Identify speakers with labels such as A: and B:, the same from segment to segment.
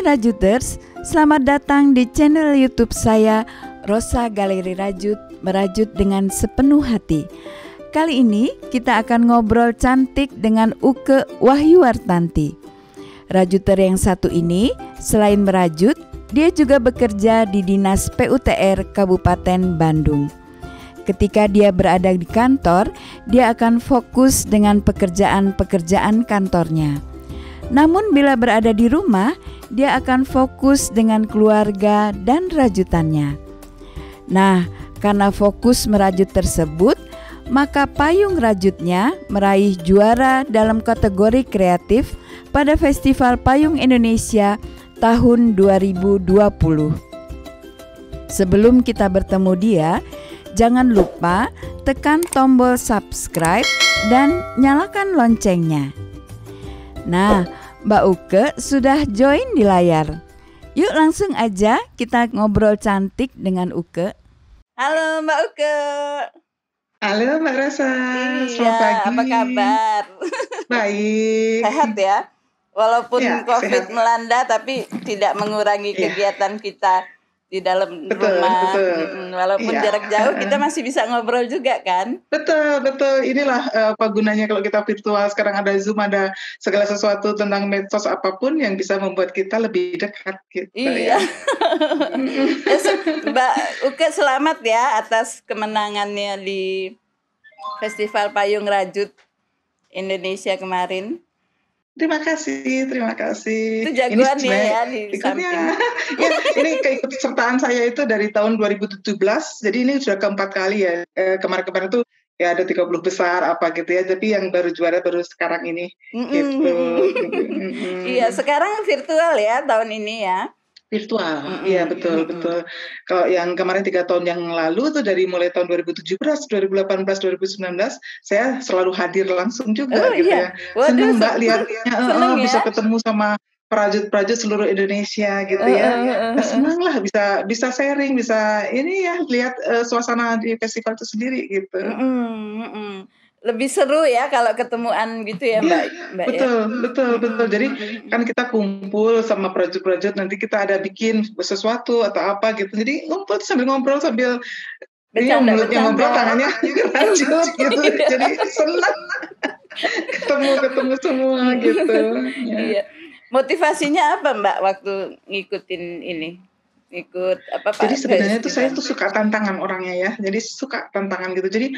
A: Rajuters, selamat datang di channel YouTube saya, Rosa Galeri Rajut, merajut dengan sepenuh hati. Kali ini kita akan ngobrol cantik dengan Uke Wahyuwartanti. Rajuter yang satu ini, selain merajut, dia juga bekerja di Dinas PUTR Kabupaten Bandung. Ketika dia berada di kantor, dia akan fokus dengan pekerjaan-pekerjaan kantornya. Namun bila berada di rumah, dia akan fokus dengan keluarga dan rajutannya. Nah, karena fokus merajut tersebut, maka payung rajutnya meraih juara dalam kategori kreatif pada Festival Payung Indonesia tahun 2020. Sebelum kita bertemu dia, jangan lupa tekan tombol subscribe dan nyalakan loncengnya. Nah, Mbak Uke sudah join di layar. Yuk langsung aja kita ngobrol cantik dengan Uke. Halo Mbak Uke.
B: Halo Mbak Rosa,
A: selamat pagi. Apa kabar?
B: Baik.
A: Sehat ya? Walaupun
B: ya,
A: COVID
B: sehat.
A: Melanda tapi tidak mengurangi kegiatan kita di dalam rumah. Walaupun jarak jauh kita masih bisa ngobrol juga kan?
B: Betul. Inilah apa gunanya kalau kita virtual. Sekarang ada Zoom, ada segala sesuatu tentang medsos apapun yang bisa membuat kita lebih dekat gitu.
A: Iya. Mbak Uke, selamat ya atas kemenangannya di Festival Payung Rajut Indonesia kemarin.
B: Terima kasih.
A: Itu jagoan ya di samping.
B: Ya, ini keikutsertaan saya itu dari tahun 2017, jadi ini sudah keempat kali ya. Kemarin itu ya ada 30 besar apa gitu ya, tapi yang baru juara baru sekarang ini. Gitu.
A: Iya, sekarang virtual ya tahun ini ya.
B: Virtual, iya betul. Kalau yang kemarin 3 tahun yang lalu tuh dari mulai tahun 2017, 2018, 2019, saya selalu hadir langsung juga gitu ya. Senang Mbak lihatnya, bisa ketemu sama perajut-perajut seluruh Indonesia gitu ya. Senang lah bisa sharing, bisa ini ya lihat suasana di festival itu sendiri gitu.
A: Lebih seru ya kalau ketemuan gitu ya Mbak.
B: Betul. Jadi kan kita kumpul sama perajut-perajut, nanti kita ada bikin sesuatu atau apa gitu. Jadi ngumpul sambil ngobrol sambil mulutnya ngobrol, tangannya rajut gitu. Jadi senang ketemu semua gitu.
A: Iya. Motivasinya apa Mbak waktu ngikutin ini?
B: Jadi sebenarnya tuh saya tuh suka tantangan orangnya ya, jadi suka tantangan gitu. Jadi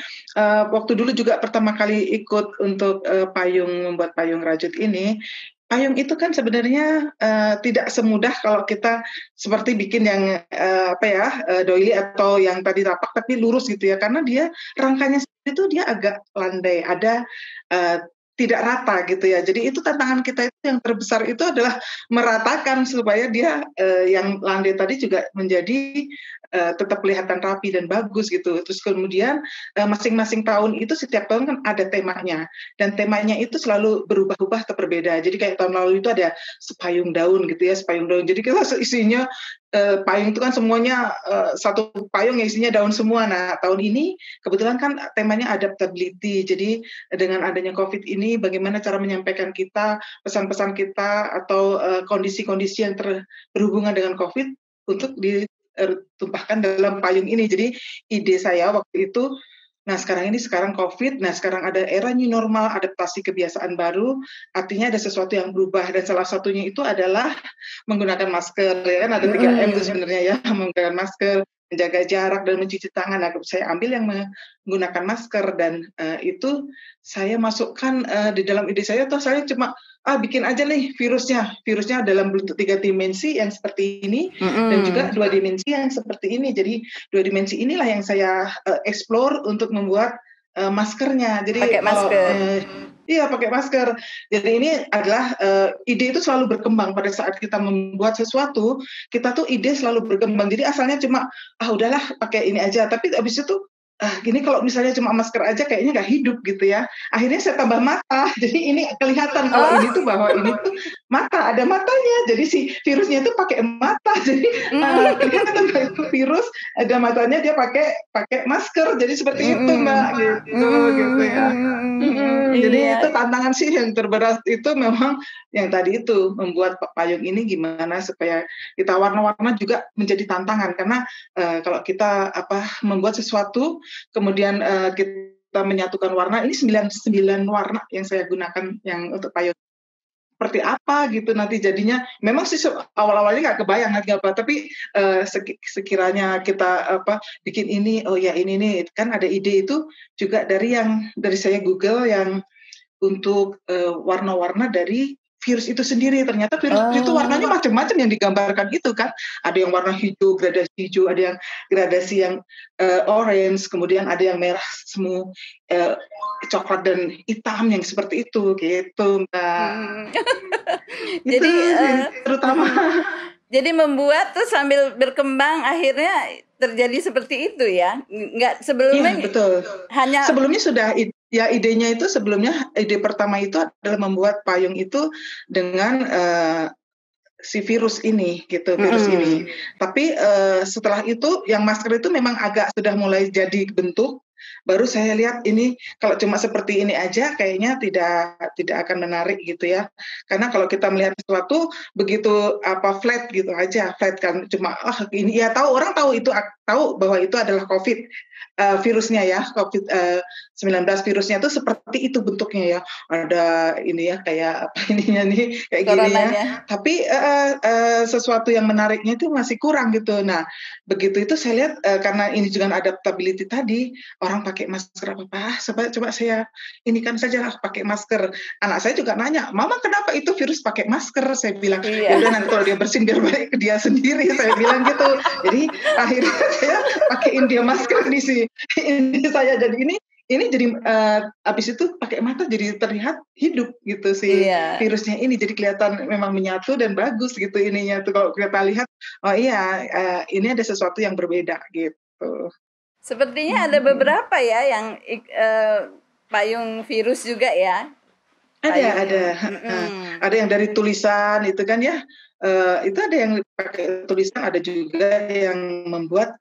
B: waktu dulu juga pertama kali ikut untuk membuat payung rajut ini, payung itu kan sebenarnya tidak semudah kalau kita seperti bikin yang doily atau yang tadi tapak tapi lurus gitu ya, karena dia rangkanya itu dia agak landai, ada tidak rata gitu ya. Jadi itu tantangan kita itu yang terbesar itu adalah meratakan supaya dia yang landai tadi juga menjadi tetap kelihatan rapi dan bagus gitu. Terus kemudian masing-masing tahun itu setiap tahun kan ada temanya, dan temanya itu selalu berubah-ubah atau berbeda. Jadi kayak tahun lalu itu ada sepayung daun gitu ya, sepayung daun. Jadi kita isinya payung itu kan semuanya satu payung yang isinya daun semua. Nah tahun ini kebetulan kan temanya adaptability. Jadi dengan adanya COVID ini, bagaimana cara menyampaikan kita pesan-pesan kita atau kondisi-kondisi yang berhubungan dengan COVID untuk ditumpahkan dalam payung ini. Jadi ide saya waktu itu, sekarang COVID, sekarang ada era new normal, adaptasi kebiasaan baru, artinya ada sesuatu yang berubah, dan salah satunya itu adalah menggunakan masker, ya kan ada 3M itu sebenarnya ya, menggunakan masker, menjaga jarak dan mencuci tangan. Saya ambil yang menggunakan masker, dan itu saya masukkan di dalam ide saya, atau saya cuma bikin aja nih virusnya dalam bentuk 3 dimensi yang seperti ini, dan juga 2 dimensi yang seperti ini. Jadi 2 dimensi inilah yang saya explore untuk membuat maskernya. Jadi
A: pakai masker.
B: Iya, pakai masker. Jadi ini adalah ide itu selalu berkembang pada saat kita membuat sesuatu, kita tuh ide selalu berkembang. Jadi asalnya cuma udahlah pakai ini aja, tapi habis itu gini kalau misalnya cuma masker aja kayaknya nggak hidup gitu ya. Akhirnya saya tambah mata. Jadi ini kelihatan kalau ini tuh bahwa ini tuh ada matanya. Jadi si virusnya itu pakai mata. Jadi kelihatan itu virus ada matanya, dia pakai masker. Jadi seperti itu Mbak, gitu ya. Jadi itu tantangan sih yang terberat itu memang yang tadi itu membuat payung ini gimana supaya kita warna-warna juga menjadi tantangan, karena kalau kita membuat sesuatu kemudian kita menyatukan warna, ini 9 warna yang saya gunakan yang untuk payung. Seperti apa gitu nanti jadinya. Memang sih awal-awalnya nggak kebayang nanti apa, tapi sekiranya kita bikin ini, oh ya ini nih kan ada ide itu juga dari saya Google yang untuk warna-warna dari virus itu sendiri. Ternyata virus itu warnanya macam-macam yang digambarkan itu kan. Ada yang warna hijau, gradasi hijau, ada yang gradasi yang orange, kemudian ada yang merah semu, coklat dan hitam yang seperti itu gitu Mbak.
A: Jadi
B: terutama
A: jadi membuat tuh sambil berkembang akhirnya terjadi seperti itu ya. Enggak sebelumnya.
B: Ya, betul. Sebelumnya sudah ya, idenya itu sebelumnya, ide pertama itu adalah membuat payung itu dengan si virus ini gitu, virus ini. Tapi setelah itu yang masker itu memang agak sudah mulai jadi bentuk. Baru saya lihat ini kalau cuma seperti ini aja kayaknya tidak akan menarik gitu ya. Karena kalau kita melihat sesuatu begitu flat gitu aja, flat kan cuma ini ya, orang tahu bahwa itu adalah COVID virusnya ya, COVID-19 virusnya itu seperti itu bentuknya ya. Ada ini ya kayak ininya nih kayak gini ya. Tapi sesuatu yang menariknya itu masih kurang gitu. Nah, begitu itu saya lihat karena ini juga adaptability tadi, orang pakai masker coba saya ini kan saja pakai masker. Anak saya juga nanya, "Mama kenapa itu virus pakai masker?" Saya bilang, "Ya udah nanti kalau dia bersin biar balik ke dia sendiri." Saya bilang gitu. Jadi akhirnya saya pakaiin dia masker ini saya. Jadi ini jadi habis itu pakai mata jadi terlihat hidup gitu si virusnya ini, jadi kelihatan memang menyatu dan bagus gitu ininya tuh kalau kita lihat, oh iya ini ada sesuatu yang berbeda gitu.
A: Sepertinya ada beberapa ya yang payung virus juga ya.
B: Ada yang dari tulisan itu kan ya, itu ada yang pakai tulisan, ada juga yang membuat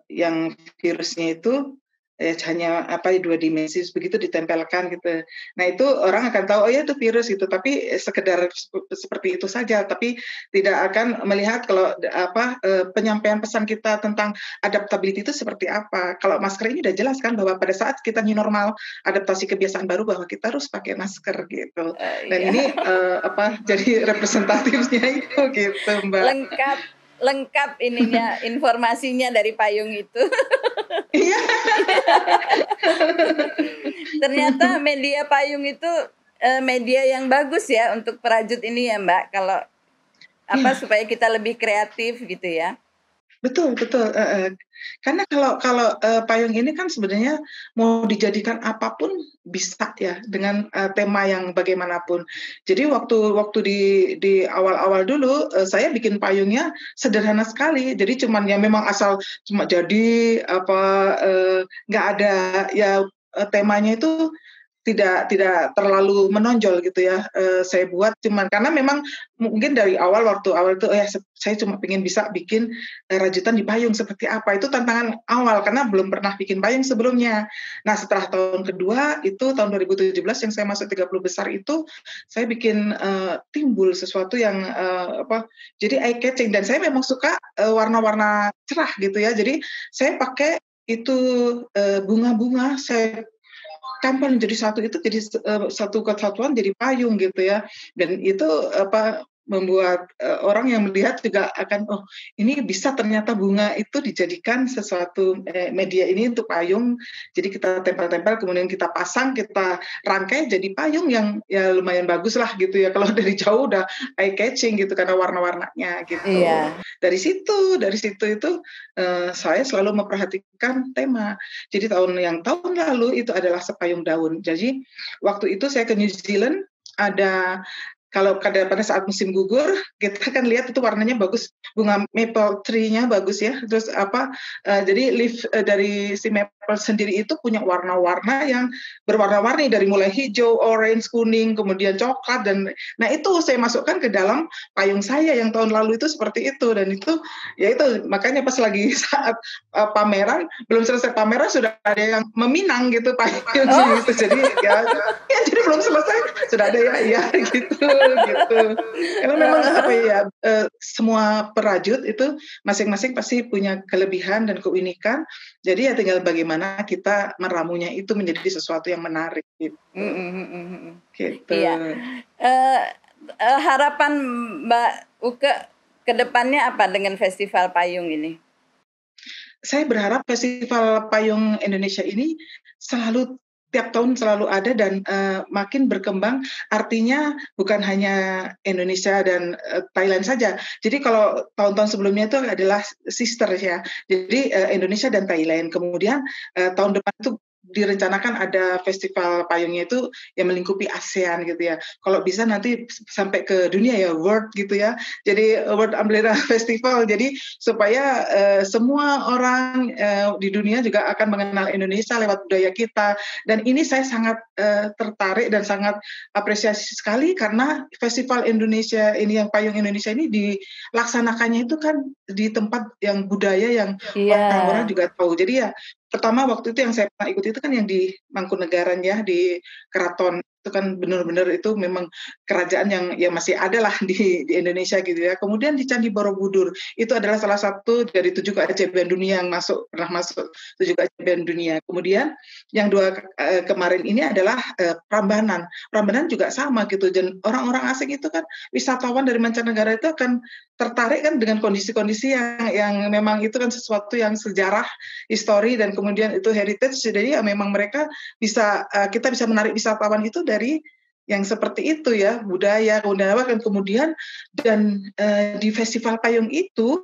B: yang virusnya itu hanya 2 dimensi begitu ditempelkan gitu. Nah itu orang akan tahu oh ya itu virus gitu, tapi sekedar seperti itu saja, tapi tidak akan melihat kalau penyampaian pesan kita tentang adaptability itu seperti apa. Kalau masker ini udah jelas kan bahwa pada saat kita new normal, adaptasi kebiasaan baru bahwa kita harus pakai masker gitu. Dan ini jadi representatifnya itu gitu Mbak.
A: Lengkap ininya informasinya dari payung itu.
B: Iya.
A: Ternyata media payung itu media yang bagus ya untuk perajut ini ya Mbak. Kalau supaya kita lebih kreatif gitu ya.
B: Betul. Karena kalau payung ini kan sebenarnya mau dijadikan apapun bisa ya dengan tema yang bagaimanapun. Jadi waktu di awal-awal dulu saya bikin payungnya sederhana sekali. Jadi cuman ya memang asal cuma jadi nggak ada ya temanya itu tidak terlalu menonjol gitu ya. Saya buat cuman karena memang mungkin dari waktu awal itu saya cuma pengen bisa bikin rajutan di payung seperti apa. Itu tantangan awal karena belum pernah bikin payung sebelumnya. Nah, setelah tahun kedua itu tahun 2017 yang saya masuk 30 besar itu saya bikin timbul sesuatu yang jadi eye catching, dan saya memang suka warna-warna cerah gitu ya. Jadi saya pakai itu bunga-bunga, saya tempel jadi satu, itu jadi satu kesatuan jadi payung gitu ya. Dan itu membuat orang yang melihat juga akan ini bisa ternyata bunga itu dijadikan sesuatu media ini untuk payung. Jadi kita tempel-tempel kemudian kita pasang, kita rangkai jadi payung yang ya lumayan bagus lah gitu ya. Kalau dari jauh udah eye catching gitu karena warna-warnanya gitu.
A: Iya.
B: Dari situ itu saya selalu memperhatikan tema. Jadi tahun lalu itu adalah sepayung daun. Jadi waktu itu saya ke New Zealand, ada kalau pada saat musim gugur kita kan lihat itu warnanya bagus, bunga maple tree-nya bagus ya. Terus jadi leaf dari si maple sendiri itu punya warna-warna yang berwarna-warni dari mulai hijau, orange, kuning, kemudian coklat dan nah itu saya masukkan ke dalam payung saya yang tahun lalu itu seperti itu dan itu ya itu makanya pas lagi saat pameran belum selesai pameran sudah ada yang meminang gitu payung gitu. Jadi ya jadi belum selesai sudah ada ya gitu. Karena memang semua perajut itu masing-masing pasti punya kelebihan dan keunikan. Jadi ya tinggal bagaimana kita meramunya itu menjadi sesuatu yang menarik gitu.
A: Gitu. Iya. Harapan Mbak Uke ke depannya apa dengan Festival Payung ini?
B: Saya berharap Festival Payung Indonesia ini tiap tahun selalu ada dan makin berkembang. Artinya bukan hanya Indonesia dan Thailand saja. Jadi kalau tahun-tahun sebelumnya itu adalah sister ya. Jadi Indonesia dan Thailand. Kemudian tahun depan itu direncanakan ada festival payungnya itu yang melingkupi ASEAN gitu ya. Kalau bisa nanti sampai ke dunia ya, world gitu ya. Jadi World Umbrella Festival. Jadi supaya semua orang di dunia juga akan mengenal Indonesia lewat budaya kita. Dan ini saya sangat tertarik dan sangat apresiasi sekali karena festival Indonesia ini yang Payung Indonesia ini dilaksanakannya itu kan di tempat yang budaya yang orang-orang juga tahu. Jadi ya pertama waktu itu yang saya pernah ikuti itu kan yang di Mangkunegaran ya, di Keraton itu kan benar-benar itu memang kerajaan yang masih ada lah di Indonesia gitu ya. Kemudian di Candi Borobudur itu adalah salah satu dari 7 keajaiban dunia yang pernah masuk 7 keajaiban dunia. Kemudian yang 2 kemarin ini adalah Prambanan. Prambanan juga sama gitu. Dan orang-orang asing itu kan wisatawan dari mancanegara itu akan tertarik kan dengan kondisi-kondisi yang memang itu kan sesuatu yang sejarah, histori dan kemudian itu heritage. Jadi ya memang mereka kita bisa menarik wisatawan itu dari yang seperti itu ya, budaya, kemudian dan di festival payung itu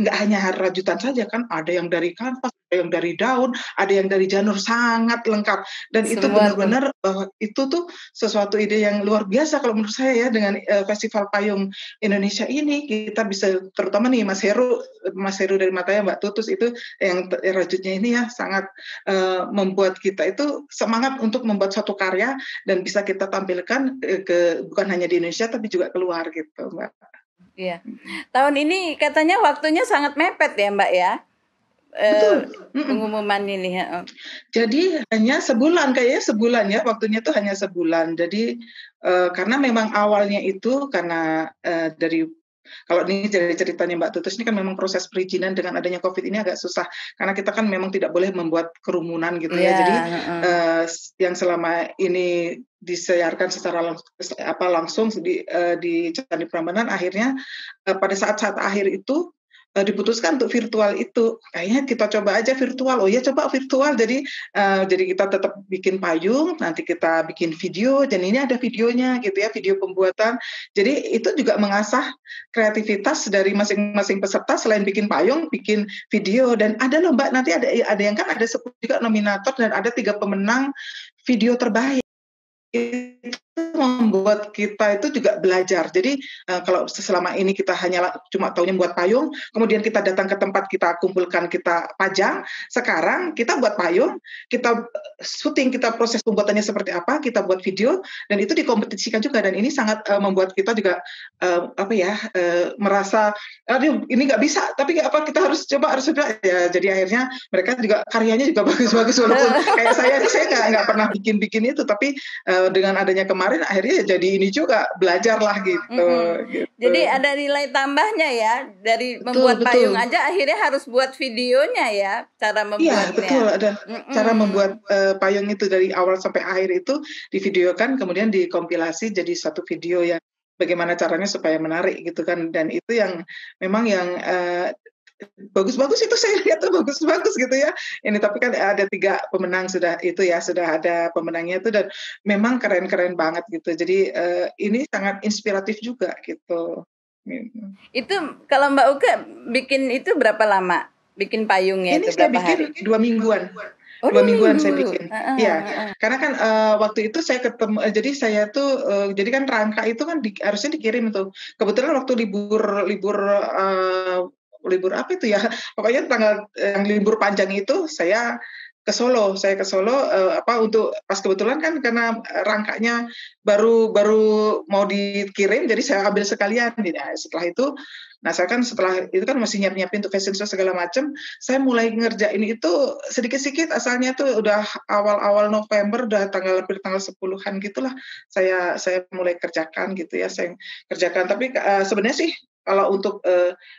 B: nggak hanya rajutan saja kan, ada yang dari kanvas, ada yang dari daun, ada yang dari janur, sangat lengkap dan itu benar-benar itu tuh sesuatu ide yang luar biasa kalau menurut saya ya dengan festival payung Indonesia ini kita bisa terutama nih Mas Heru dari Matanya Mbak Tutus itu yang rajutnya ini ya sangat membuat kita itu semangat untuk membuat suatu karya dan bisa kita tampilkan bukan hanya di Indonesia tapi juga keluar gitu Mbak.
A: Iya. Tahun ini katanya waktunya sangat mepet ya Mbak ya.
B: Betul.
A: Pengumuman ini.
B: Jadi hanya sebulan ya waktunya itu hanya sebulan. Jadi karena memang awalnya itu karena kalau ini dari ceritanya Mbak Tutus ini kan memang proses perizinan dengan adanya COVID ini agak susah karena kita kan memang tidak boleh membuat kerumunan gitu ya. Jadi yang selama ini disiarkan secara langsung di Candi Prambanan akhirnya pada saat akhir itu diputuskan untuk virtual itu kayaknya kita coba aja virtual. Oh ya coba virtual jadi kita tetap bikin payung, nanti kita bikin video dan ini ada videonya gitu ya, video pembuatan. Jadi itu juga mengasah kreativitas dari masing-masing peserta selain bikin payung, bikin video dan ada loh Mbak nanti ada yang kan ada 10 juga nominator dan ada 3 pemenang video terbaik. Itu membuat kita itu juga belajar. Jadi kalau selama ini kita hanya cuma taunya buat payung, kemudian kita datang ke tempat kita kumpulkan, kita pajang, sekarang kita buat payung, kita syuting, kita proses pembuatannya seperti apa, kita buat video, dan itu dikompetisikan juga, dan ini sangat membuat kita juga merasa, aduh ini nggak bisa, tapi kita harus coba ya. Jadi akhirnya mereka juga karyanya juga bagus-bagus, walaupun kayak saya nggak pernah bikin itu, tapi dengan adanya kemarin akhirnya jadi ini juga belajar lah gitu.
A: Jadi ada nilai tambahnya ya dari membuat payung aja akhirnya harus buat videonya ya cara membuatnya.
B: Iya betul, ada cara membuat payung itu dari awal sampai akhir itu divideokan kemudian dikompilasi jadi satu video yang bagaimana caranya supaya menarik gitu kan, dan itu yang memang yang bagus-bagus itu saya lihat tuh bagus-bagus gitu ya. Ini tapi kan ada 3 pemenang sudah ada pemenangnya itu dan memang keren-keren banget gitu. Jadi ini sangat inspiratif juga gitu.
A: Itu kalau Mbak Uke bikin itu berapa lama? Bikin payungnya
B: ini
A: itu berapa hari?
B: Ini saya bikin 2 mingguan.
A: Oh
B: 2
A: 2
B: mingguan saya
A: minggu.
B: bikin. Iya, karena kan waktu itu saya ketemu, jadi saya tuh, jadi kan rangka itu kan harusnya dikirim tuh. Kebetulan waktu libur apa itu ya, pokoknya tanggal yang libur panjang itu saya ke Solo. Saya ke Solo, untuk pas kebetulan kan karena rangkanya baru baru mau dikirim, jadi saya ambil sekalian. Nah, setelah itu kan masih nyiapin untuk fashion show segala macam, saya mulai ngerjain itu sedikit-sedikit, asalnya tuh udah awal-awal November, udah hampir tanggal 10-an gitulah, saya mulai kerjakan gitu ya, saya kerjakan. Tapi sebenarnya sih kalau untuk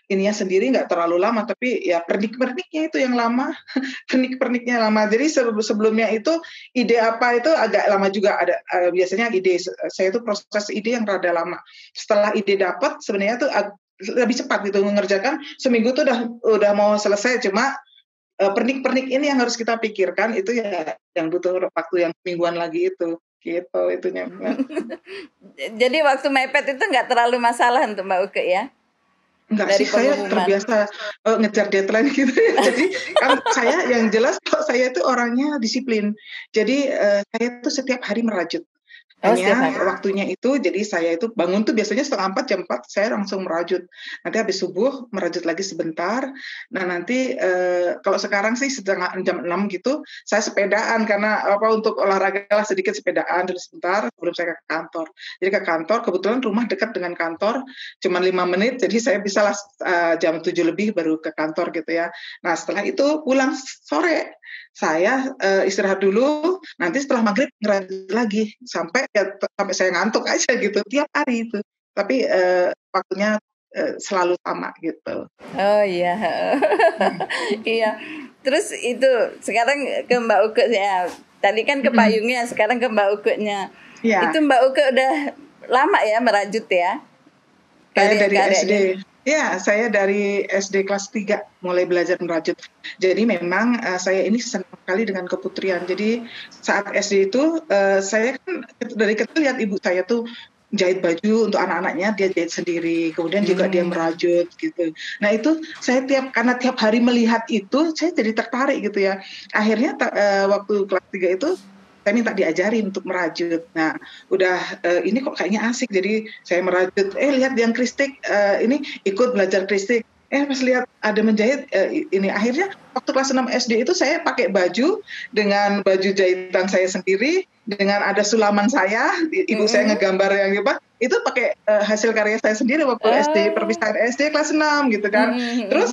B: ininya sendiri nggak terlalu lama, tapi ya pernik-perniknya itu yang lama, pernik-perniknya lama. Jadi sebelumnya itu ide apa itu agak lama juga, ada biasanya ide saya itu proses ide yang rada lama. Setelah ide dapat sebenarnya tuh lebih cepat gitu mengerjakan, seminggu tuh udah mau selesai, cuma pernik-pernik ini yang harus kita pikirkan, itu ya yang butuh waktu yang mingguan lagi itu, gitu itunya.
A: Jadi waktu mepet itu nggak terlalu masalah untuk Mbak Uke ya?
B: Enggak sih, saya terbiasa ngejar deadline gitu ya. Jadi kan saya yang jelas saya itu orangnya disiplin. Jadi saya itu setiap hari merajut. Hanya waktunya itu, jadi saya itu bangun tuh biasanya 3:30, jam 4 saya langsung merajut. Nanti habis subuh merajut lagi sebentar. Nah nanti kalau sekarang sih jam 6 gitu, saya sepedaan karena untuk olahraga lah sedikit, sepedaan dulu sebentar sebelum saya ke kantor. Jadi ke kantor, kebetulan rumah dekat dengan kantor, cuma 5 menit, jadi saya bisa lah jam 7 lebih baru ke kantor gitu ya. Nah setelah itu pulang sore, saya istirahat dulu, nanti setelah maghrib ngerajut lagi sampai saya ngantuk aja gitu tiap hari itu. Tapi waktunya selalu sama gitu.
A: Oh iya. Iya. Terus itu sekarang ke Mbak Uke ya. Tadi kan ke payungnya, sekarang ke Mbak Uke-nya. Ya. Itu Mbak Uke udah lama ya merajut ya?
B: Saya dari SD. Ya, saya dari SD kelas 3 mulai belajar merajut. Jadi memang saya ini senang sekali dengan keputrian. Jadi saat SD itu saya kan dari kecil lihat ibu saya tuh jahit baju untuk anak-anaknya, dia jahit sendiri. Kemudian juga dia merajut gitu. Nah itu saya karena tiap hari melihat itu, saya jadi tertarik gitu ya. Akhirnya waktu kelas 3 itu saya minta diajarin untuk merajut. Nah, ini kok kayaknya asik, jadi saya merajut. Lihat yang kristik, ini ikut belajar kristik. Pas lihat ada menjahit, ini akhirnya waktu kelas 6 SD itu saya pakai baju dengan baju jahitan saya sendiri, dengan ada sulaman saya, ibu saya ngegambar yang apa, itu pakai hasil karya saya sendiri waktu SD, perpisahan SD kelas 6 gitu kan. Terus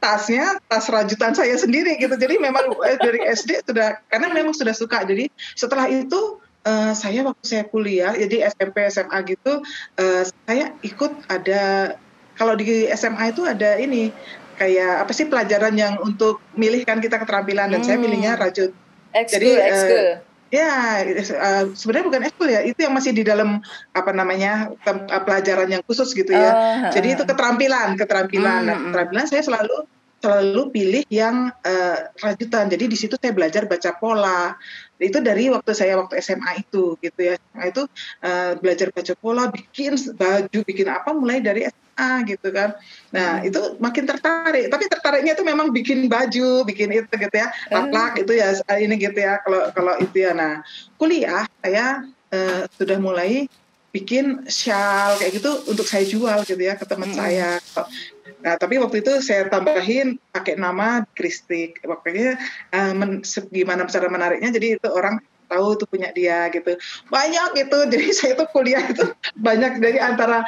B: tasnya tas rajutan saya sendiri gitu. Jadi memang dari SD karena memang sudah suka. Jadi setelah itu saya waktu saya kuliah, jadi SMP SMA gitu, saya ikut kalau di SMA itu ada ini kayak apa sih, pelajaran yang untuk milihkan kita keterampilan, dan saya milihnya rajut.
A: Ekskul.
B: Ya, sebenarnya bukan ekskul ya, itu yang masih di dalam pelajaran yang khusus gitu ya. Jadi itu keterampilan. Nah, keterampilan saya selalu pilih yang rajutan. Jadi di situ saya belajar baca pola. Itu dari waktu SMA itu gitu ya. Nah, itu belajar baca pola, bikin baju, bikin apa mulai dari SMA gitu kan. Nah, itu makin tertarik. Tapi tertariknya itu memang bikin baju, bikin itu gitu ya. Laplak itu ya ini gitu ya. Kalau itu ya. Nah, kuliah saya sudah mulai bikin shawl kayak gitu untuk saya jual gitu ya ke teman saya. Nah, tapi waktu itu saya tambahin pakai nama Kristik. Waktunya gimana cara menariknya, jadi itu orang tahu itu punya dia gitu. Banyak gitu. Jadi saya tuh kuliah itu banyak, dari antara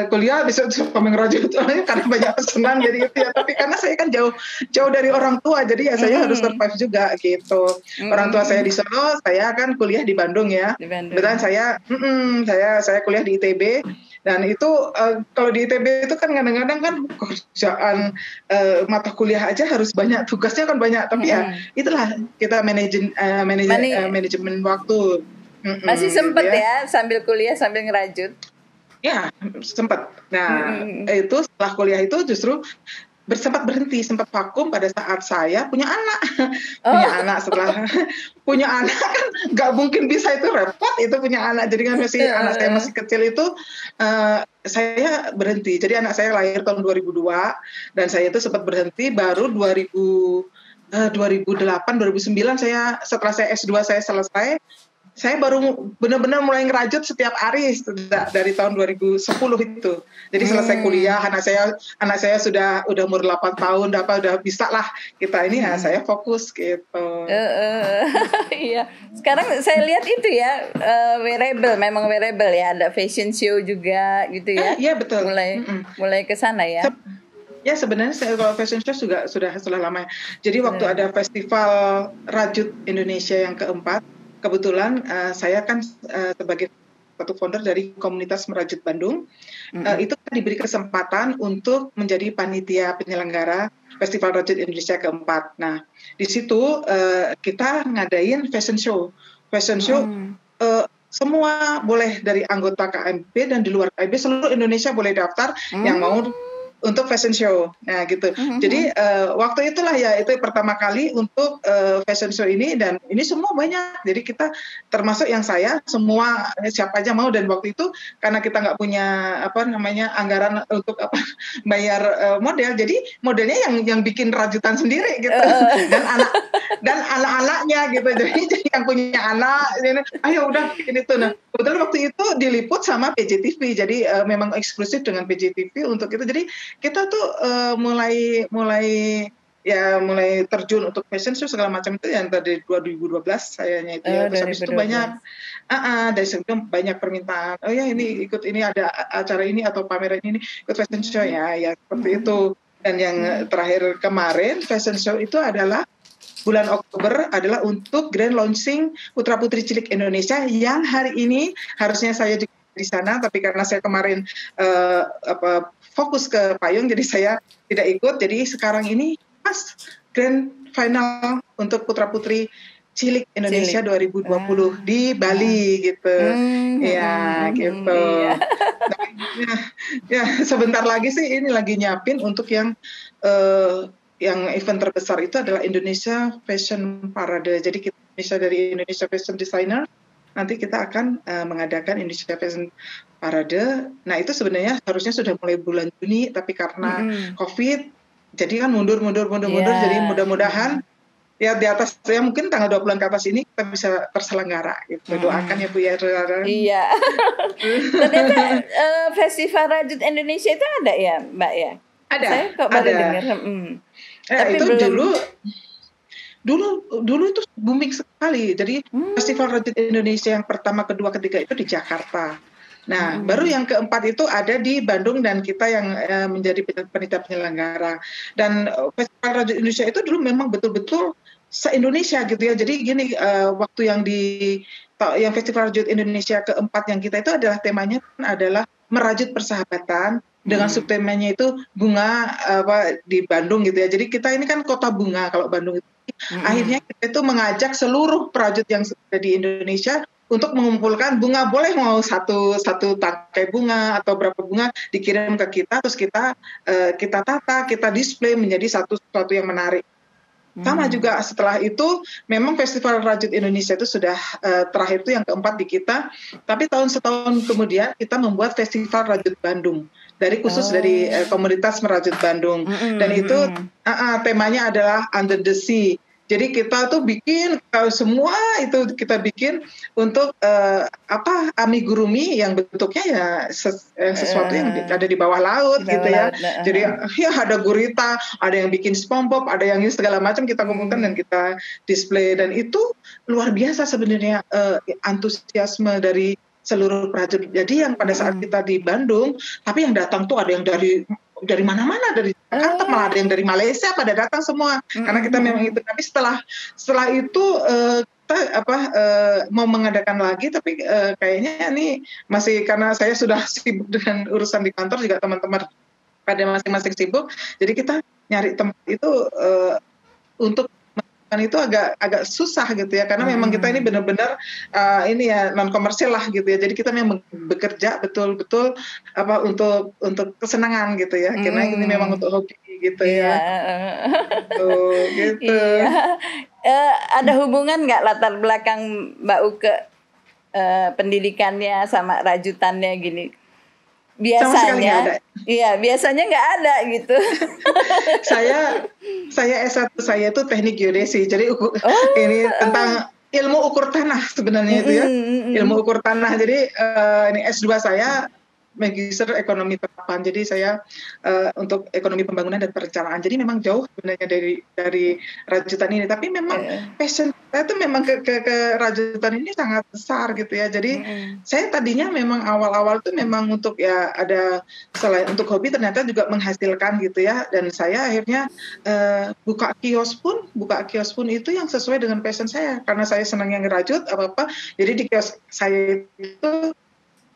B: kuliah bisa sampai ngerajut karena banyak pesanan jadi gitu ya. Tapi karena saya kan jauh dari orang tua, jadi ya saya harus survive juga gitu. Orang tua saya di Solo, saya kan kuliah di Bandung ya. Kebetulan saya kuliah di ITB. Dan itu kalau di ITB itu kan kadang-kadang kan kerjaan mata kuliah aja harus banyak, tugasnya kan banyak. Tapi ya itulah kita manajemen waktu.
A: Masih sempat ya sambil kuliah sambil ngerajut?
B: Ya, sempat. Nah, itu setelah kuliah itu justru sempat berhenti, sempat vakum pada saat saya punya anak. Punya anak, setelah punya anak kan nggak mungkin bisa, itu repot itu punya anak. Jadi kan anak saya masih kecil itu saya berhenti. Jadi anak saya lahir tahun 2002 dan saya itu sempat berhenti baru 2000 2008 2009 setelah saya S2 saya selesai, saya baru benar-benar mulai ngerajut setiap hari dari tahun 2010 itu. Jadi selesai kuliah, anak saya sudah umur 8 tahun, udah bisa lah kita ini, saya fokus gitu.
A: Iya. Sekarang saya lihat itu ya, memang wearable ya, ada fashion show juga gitu ya.
B: Iya betul.
A: Mulai ke sana ya.
B: Ya sebenarnya kalau fashion show juga sudah lama. Jadi waktu ada festival Rajut Indonesia yang keempat, kebetulan saya kan sebagai satu founder dari komunitas Merajut Bandung, itu diberi kesempatan untuk menjadi panitia penyelenggara Festival Rajut Indonesia keempat. Nah, di situ kita ngadain fashion show. Semua boleh dari anggota KMP dan di luar KMP seluruh Indonesia boleh daftar yang mau untuk fashion show, nah gitu. Jadi waktu itulah ya itu pertama kali untuk fashion show ini, dan ini semua banyak. Jadi kita termasuk yang saya semua siapa aja mau, dan waktu itu karena kita nggak punya anggaran untuk bayar model, jadi modelnya yang bikin rajutan sendiri gitu, dan anak-anaknya gitu. Jadi yang punya anak, ayo udah bikin itu. Nah kebetulan waktu itu diliput sama PJTV, jadi memang eksklusif dengan PJTV untuk itu. Jadi kita tuh mulai terjun untuk fashion show segala macam itu yang dari 2012 sayanya itu ya. Terus habis itu dari situ banyak permintaan. Oh ya ini ikut ini ada acara ini atau pameran ini ikut fashion show ya seperti itu. Dan yang terakhir kemarin fashion show itu adalah bulan Oktober adalah untuk grand launching Putra Putri Cilik Indonesia yang hari ini harusnya saya juga di sana, tapi karena saya kemarin fokus ke payung jadi saya tidak ikut. Jadi sekarang ini pas grand final untuk Putra Putri Cilik Indonesia 2020 di Bali gitu. Ya gitu. Ya sebentar lagi sih ini lagi nyiapin untuk yang event terbesar itu adalah Indonesia Fashion Parade. Jadi kita dari Indonesia Fashion Designer nanti kita akan mengadakan Indonesia Fashion Parade. Nah itu sebenarnya harusnya sudah mulai bulan Juni, tapi karena COVID, jadi kan mundur. Jadi mudah-mudahan ya di atas ya mungkin tanggal 20 ke atas ini kita bisa terselenggara. Gitu. Doakan ya Bu ya.
A: Iya. Ternyata Festival Rajut Indonesia itu ada ya Mbak ya?
B: Ada.
A: Saya kok baru dengar.
B: Tapi itu dulu itu booming sekali. Jadi Festival Rajut Indonesia yang pertama, kedua, ketiga itu di Jakarta. Nah, baru yang keempat itu ada di Bandung dan kita yang menjadi panitia penyelenggara. Dan Festival Rajut Indonesia itu dulu memang betul-betul se-Indonesia gitu ya. Jadi gini, waktu yang Festival Rajut Indonesia keempat yang kita itu adalah temanya adalah merajut persahabatan. Dengan subtemanya itu bunga di Bandung gitu ya. Jadi kita ini kan kota bunga kalau Bandung itu. Akhirnya kita itu mengajak seluruh perajut yang ada di Indonesia untuk mengumpulkan bunga. Boleh mau satu tangkai bunga atau berapa bunga dikirim ke kita, terus kita tata, kita display menjadi sesuatu yang menarik. Sama juga setelah itu memang Festival Rajut Indonesia itu sudah terakhir itu yang keempat di kita. Tapi setahun kemudian kita membuat Festival Rajut Bandung dari komunitas Merajut Bandung. Dan itu temanya adalah Under the Sea. Jadi kita tuh bikin semua itu kita bikin untuk amigurumi yang bentuknya ya sesuatu yang ada di bawah laut gitu ya. Jadi ya ada gurita, ada yang bikin SpongeBob, ada yang segala macam kita kumpulkan dan kita display, dan itu luar biasa sebenarnya antusiasme dari seluruh prajurit. Jadi yang pada saat kita di Bandung, tapi yang datang tuh ada yang dari mana-mana, dari Jakarta, malah ada yang dari Malaysia pada datang semua. Karena kita memang itu. Tapi setelah itu kita mau mengadakan lagi, tapi kayaknya ini masih karena saya sudah sibuk dengan urusan di kantor juga, teman-teman pada masing-masing sibuk. Jadi kita nyari tempat itu untuk itu agak susah gitu ya, karena memang kita ini benar-benar ini ya non komersil lah gitu ya. Jadi kita memang bekerja betul-betul untuk kesenangan gitu ya, karena ini memang untuk hobi gitu ya. Gitu.
A: Iya. Ada hubungan nggak latar belakang Mbak Uke pendidikannya sama rajutannya gini? biasanya, iya biasanya nggak ada gitu.
B: Saya S1 saya itu teknik geodesi, jadi ini tentang ilmu ukur tanah sebenarnya itu ya, ilmu ukur tanah. Jadi ini S2 saya Magister Ekonomi Terapan. Jadi saya untuk ekonomi pembangunan dan perencanaan. Jadi memang jauh sebenarnya dari rajutan ini. Tapi memang passion saya itu memang ke rajutan ini sangat besar gitu ya. Jadi saya tadinya memang awal-awal itu memang untuk ya ada selain untuk hobi ternyata juga menghasilkan gitu ya. Dan saya akhirnya buka kios pun itu yang sesuai dengan passion saya. Karena saya senang yang ngerajut apa-apa. Jadi di kios saya itu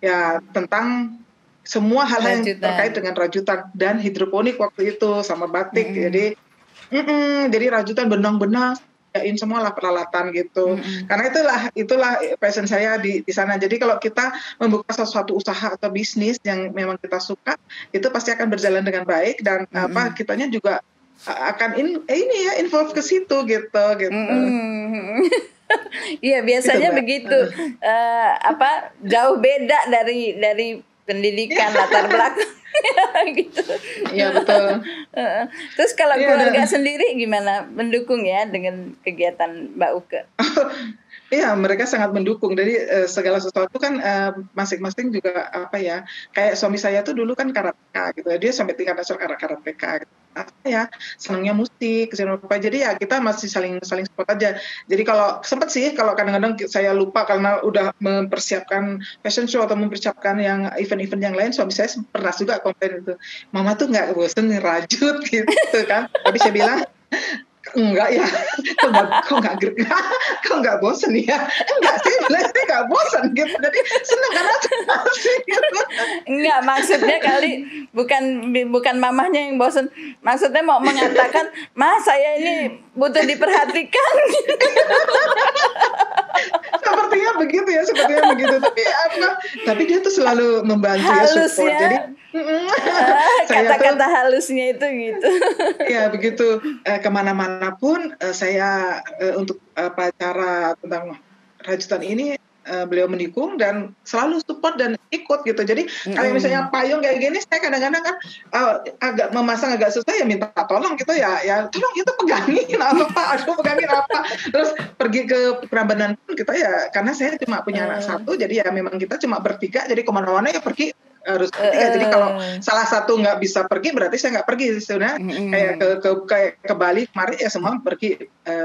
B: ya tentang semua hal yang terkait dengan rajutan dan hidroponik waktu itu sama batik. Jadi rajutan benang-benang, yain semua lah peralatan gitu. Karena itulah passion saya di sana. Jadi kalau kita membuka sesuatu usaha atau bisnis yang memang kita suka, itu pasti akan berjalan dengan baik dan kitanya juga akan involve ke situ gitu.
A: Iya biasanya gitu, begitu. Jauh beda dari pendidikan latar belakang gitu.
B: Iya betul.
A: Terus kalau keluarga sendiri gimana, mendukung ya dengan kegiatan Mbak Uke?
B: Iya, mereka sangat mendukung. Jadi segala sesuatu kan masing-masing juga kayak suami saya tuh dulu kan karateka gitu. Dia sampai tingkat nasional karateka. Gitu. Ya senangnya musik, jadi ya kita masih saling support aja. Jadi kalau sempet sih, kalau kadang-kadang saya lupa karena udah mempersiapkan fashion show atau mempersiapkan yang event-event yang lain, suami saya pernah juga komplain itu, mama tuh nggak bosen rajut gitu kan. Tapi saya bilang enggak ya, kok nggak bosen ya? Enggak sih, saya nggak bosen gitu. Jadi seneng karena sih. Gitu.
A: Enggak, maksudnya kali bukan mamahnya yang bosen, maksudnya mau mengatakan, mas saya ini butuh diperhatikan.
B: Sepertinya begitu. Tapi dia tuh selalu membantu
A: halus
B: support.
A: Ya.
B: Jadi
A: kata-kata halusnya itu gitu.
B: Ya begitu, kemana-mana pun saya untuk acara tentang rajutan ini beliau mendukung dan selalu support dan ikut gitu. Jadi kalau misalnya payung kayak gini, saya kadang-kadang kan agak memasang agak susah ya minta tolong gitu ya tolong itu pegangin apa, pegangin apa. Terus pergi ke Prambanan pun kita ya, karena saya cuma punya anak satu, jadi ya memang kita cuma bertiga, jadi kemana-mana ya pergi harus bertiga. Jadi kalau salah satu nggak bisa pergi, berarti saya nggak pergi sebenarnya. Kayak ke Bali kemarin ya semua pergi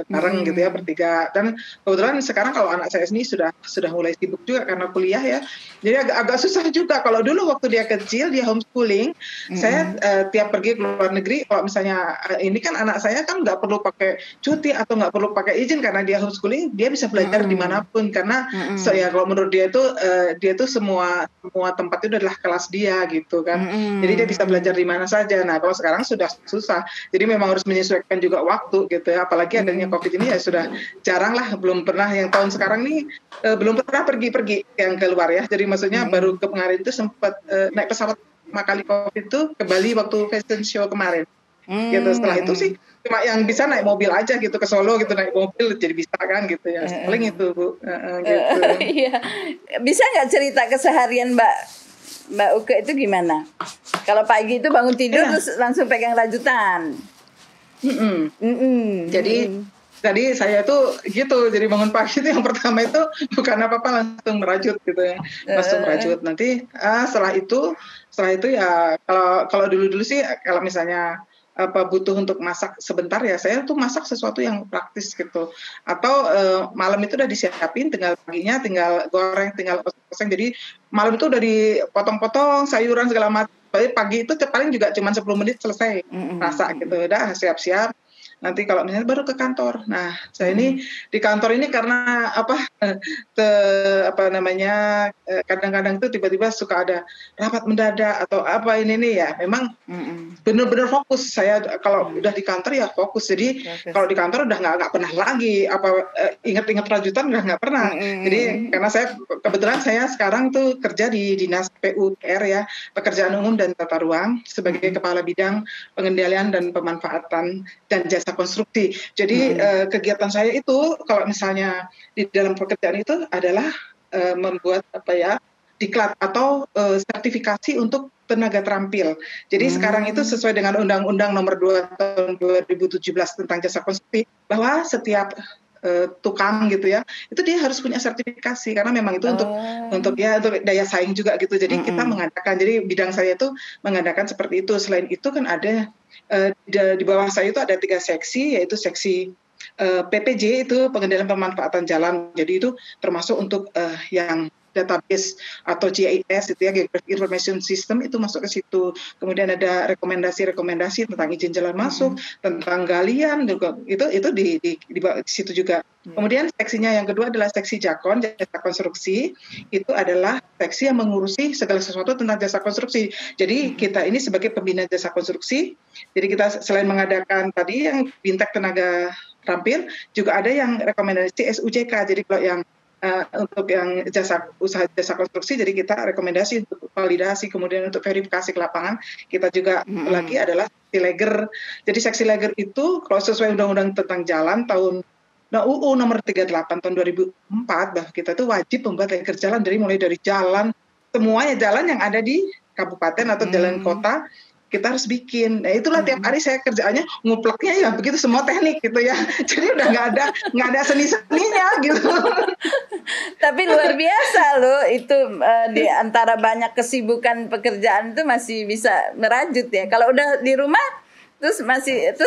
B: bareng gitu ya, bertiga. Dan kebetulan sekarang kalau anak saya ini sudah mulai sibuk juga karena kuliah ya. Jadi agak susah juga. Kalau dulu waktu dia kecil, dia homeschooling, saya tiap pergi ke luar negeri, kalau misalnya ini kan anak saya kan nggak perlu pakai cuti atau nggak perlu pakai izin karena dia homeschooling, dia bisa belajar dimanapun karena ya kalau menurut dia itu semua tempat itu adalah kelas dia gitu kan. Jadi dia bisa belajar di mana saja. Nah kalau sekarang sudah susah, jadi memang harus menyesuaikan juga waktu gitu ya. Apalagi adanya COVID ini ya sudah jarang lah, belum pernah yang tahun sekarang nih belum pernah pergi yang keluar ya. Jadi maksudnya baru kemarin itu sempat naik pesawat pertama kali COVID itu ke Bali waktu fashion show kemarin. Gitu. Setelah itu sih cuma yang bisa naik mobil aja gitu ke Solo gitu, naik mobil jadi bisa kan gitu ya. Paling itu Bu. Gitu.
A: Iya. Bisa nggak cerita keseharian Mbak Uke itu gimana? Kalau pagi itu bangun tidur terus langsung pegang rajutan.
B: Jadi saya tuh gitu, jadi bangun pagi itu yang pertama itu bukan apa-apa langsung merajut gitu ya, langsung merajut. Nanti setelah itu ya kalau dulu sih kalau misalnya butuh untuk masak sebentar ya, saya tuh masak sesuatu yang praktis gitu. Atau malam itu udah disiapin, tinggal paginya tinggal goreng, tinggal oseng. Jadi malam itu udah dipotong-potong sayuran segala macam. Pagi itu paling juga cuma 10 menit selesai masak gitu. Udah siap-siap. Nanti kalau misalnya baru ke kantor. Nah, saya ini di kantor ini karena kadang-kadang tuh tiba-tiba suka ada rapat mendadak atau apa ini nih ya. Memang benar-benar fokus. Saya kalau udah di kantor ya fokus. Jadi kalau di kantor udah nggak pernah lagi ingat-ingat rajutan udah nggak pernah. Jadi karena kebetulan saya sekarang tuh kerja di Dinas PUPR ya, Pekerjaan Umum dan Tata Ruang sebagai Kepala Bidang Pengendalian dan Pemanfaatan dan Jasa konstruksi. Jadi kegiatan saya itu kalau misalnya di dalam pekerjaan itu adalah membuat diklat atau sertifikasi untuk tenaga terampil. Jadi sekarang itu sesuai dengan Undang-Undang Nomor 2 Tahun 2017 tentang jasa konstruksi, bahwa setiap tukang gitu ya, itu dia harus punya sertifikasi karena memang itu untuk daya saing juga gitu. Jadi kita mengadakan, jadi bidang saya itu mengadakan seperti itu. Selain itu kan ada di bawah saya itu ada 3 seksi, yaitu seksi PPJ itu pengendalian pemanfaatan jalan. Jadi itu termasuk untuk yang database atau GIS itu ya, Geographic Information System, itu masuk ke situ. Kemudian ada rekomendasi tentang izin jalan masuk, tentang galian juga, itu di situ juga. Kemudian seksinya yang kedua adalah seksi Jakon, jasa konstruksi. Itu adalah seksi yang mengurusi segala sesuatu tentang jasa konstruksi. Jadi kita ini sebagai pembina jasa konstruksi, jadi kita selain mengadakan tadi yang Bintek tenaga terampil, juga ada yang rekomendasi SUJK. Jadi kalau yang untuk yang usaha jasa konstruksi, jadi kita rekomendasi untuk validasi, kemudian untuk verifikasi ke lapangan kita juga lagi adalah seksi leger. Jadi seksi leger itu kalau sesuai undang-undang tentang jalan UU nomor 38 tahun 2004, bahwa kita itu wajib membuat leger jalan, dari mulai dari jalan, semuanya jalan yang ada di kabupaten atau jalan kota kita harus bikin. Nah itulah tiap hari saya kerjaannya ngupleknya ya begitu, semua teknik gitu ya. Jadi udah nggak ada seni-seninya gitu.
A: Tapi luar biasa loh itu, di antara banyak kesibukan pekerjaan itu masih bisa merajut ya. Kalau udah di rumah terus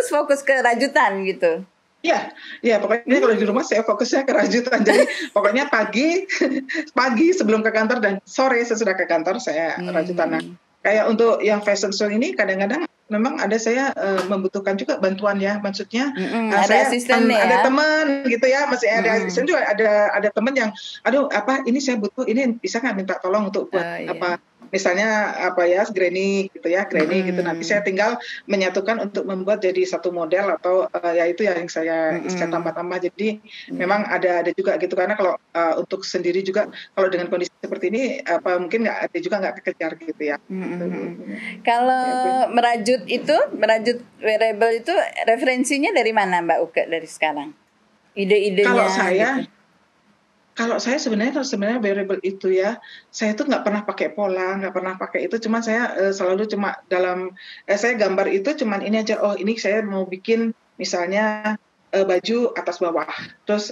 A: fokus ke rajutan gitu.
B: Iya, pokoknya kalau di rumah saya fokusnya ke rajutan. Jadi pokoknya pagi sebelum ke kantor dan sore sesudah ke kantor saya rajutan. Nah, kayak untuk yang fashion show ini kadang-kadang memang ada saya membutuhkan juga bantuan ya, maksudnya
A: ada asisten ya?
B: Ada teman gitu ya, masih ada asisten juga, ada teman yang ini saya butuh, ini bisa nggak minta tolong untuk buat misalnya granny gitu ya, gitu. Nanti saya tinggal menyatukan untuk membuat jadi satu model atau ya itu yang saya tambah-tambah. Jadi memang ada juga gitu, karena kalau untuk sendiri juga kalau dengan kondisi seperti ini mungkin nggak kekejar gitu ya.
A: Kalau merajut wearable itu referensinya dari mana Mbak Uke dari sekarang? Ide-idenya?
B: Kalau saya sebenarnya wearable itu ya, saya tuh nggak pernah pakai pola, nggak pernah pakai itu. Cuma saya selalu saya gambar itu cuman ini aja. Oh ini saya mau bikin misalnya baju atas bawah. Terus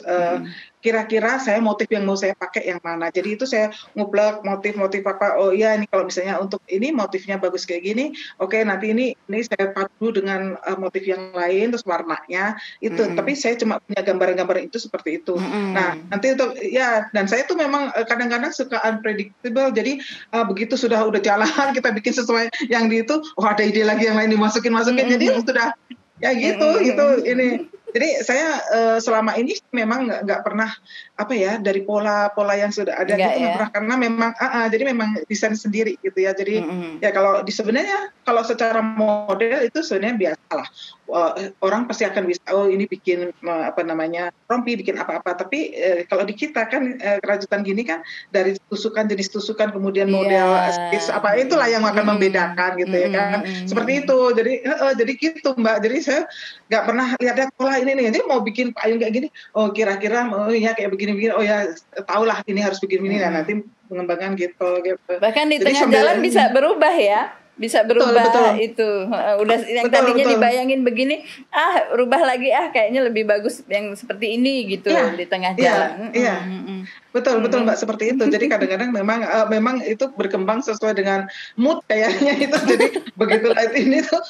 B: kira-kira saya motif yang mau saya pakai yang mana. Jadi itu saya nguplek motif apa. Oh iya ini kalau misalnya untuk ini motifnya bagus kayak gini. Oke nanti ini saya padu dengan motif yang lain, terus warnanya itu. Tapi saya cuma punya gambaran-gambaran itu seperti itu. Nah nanti itu ya, dan saya tuh memang kadang-kadang suka unpredictable. Jadi begitu udah jalan kita bikin sesuai yang di itu. Oh ada ide lagi yang lain dimasukin. Jadi sudah ya gitu ini. Jadi saya selama ini memang nggak pernah dari pola yang sudah ada gitu, pernah, karena memang jadi memang desain sendiri gitu ya. Jadi ya sebenarnya kalau secara model itu sebenarnya biasa lah, orang pasti akan bisa ini bikin rompi, bikin apa-apa. Tapi kalau di kita kan kerajutan gini kan dari jenis tusukan kemudian model itulah yang akan membedakan gitu ya kan. Seperti itu. Jadi gitu Mbak. Jadi saya nggak pernah lihat pola ini nih. Jadi mau bikin payung kayak gini, oh kira-kira ya kayak begini-begini, oh ya tahulah ini harus begini nah nanti pengembangan gitu.
A: Bahkan di tengah jalan bisa berubah ya. Bisa berubah. Betul. Itu udah yang tadinya dibayangin begini, rubah lagi, kayaknya lebih bagus yang seperti ini gitu di tengah jalan.
B: Betul Mbak, seperti itu. Jadi kadang-kadang memang itu berkembang sesuai dengan mood kayaknya itu. Jadi begitu ini tuh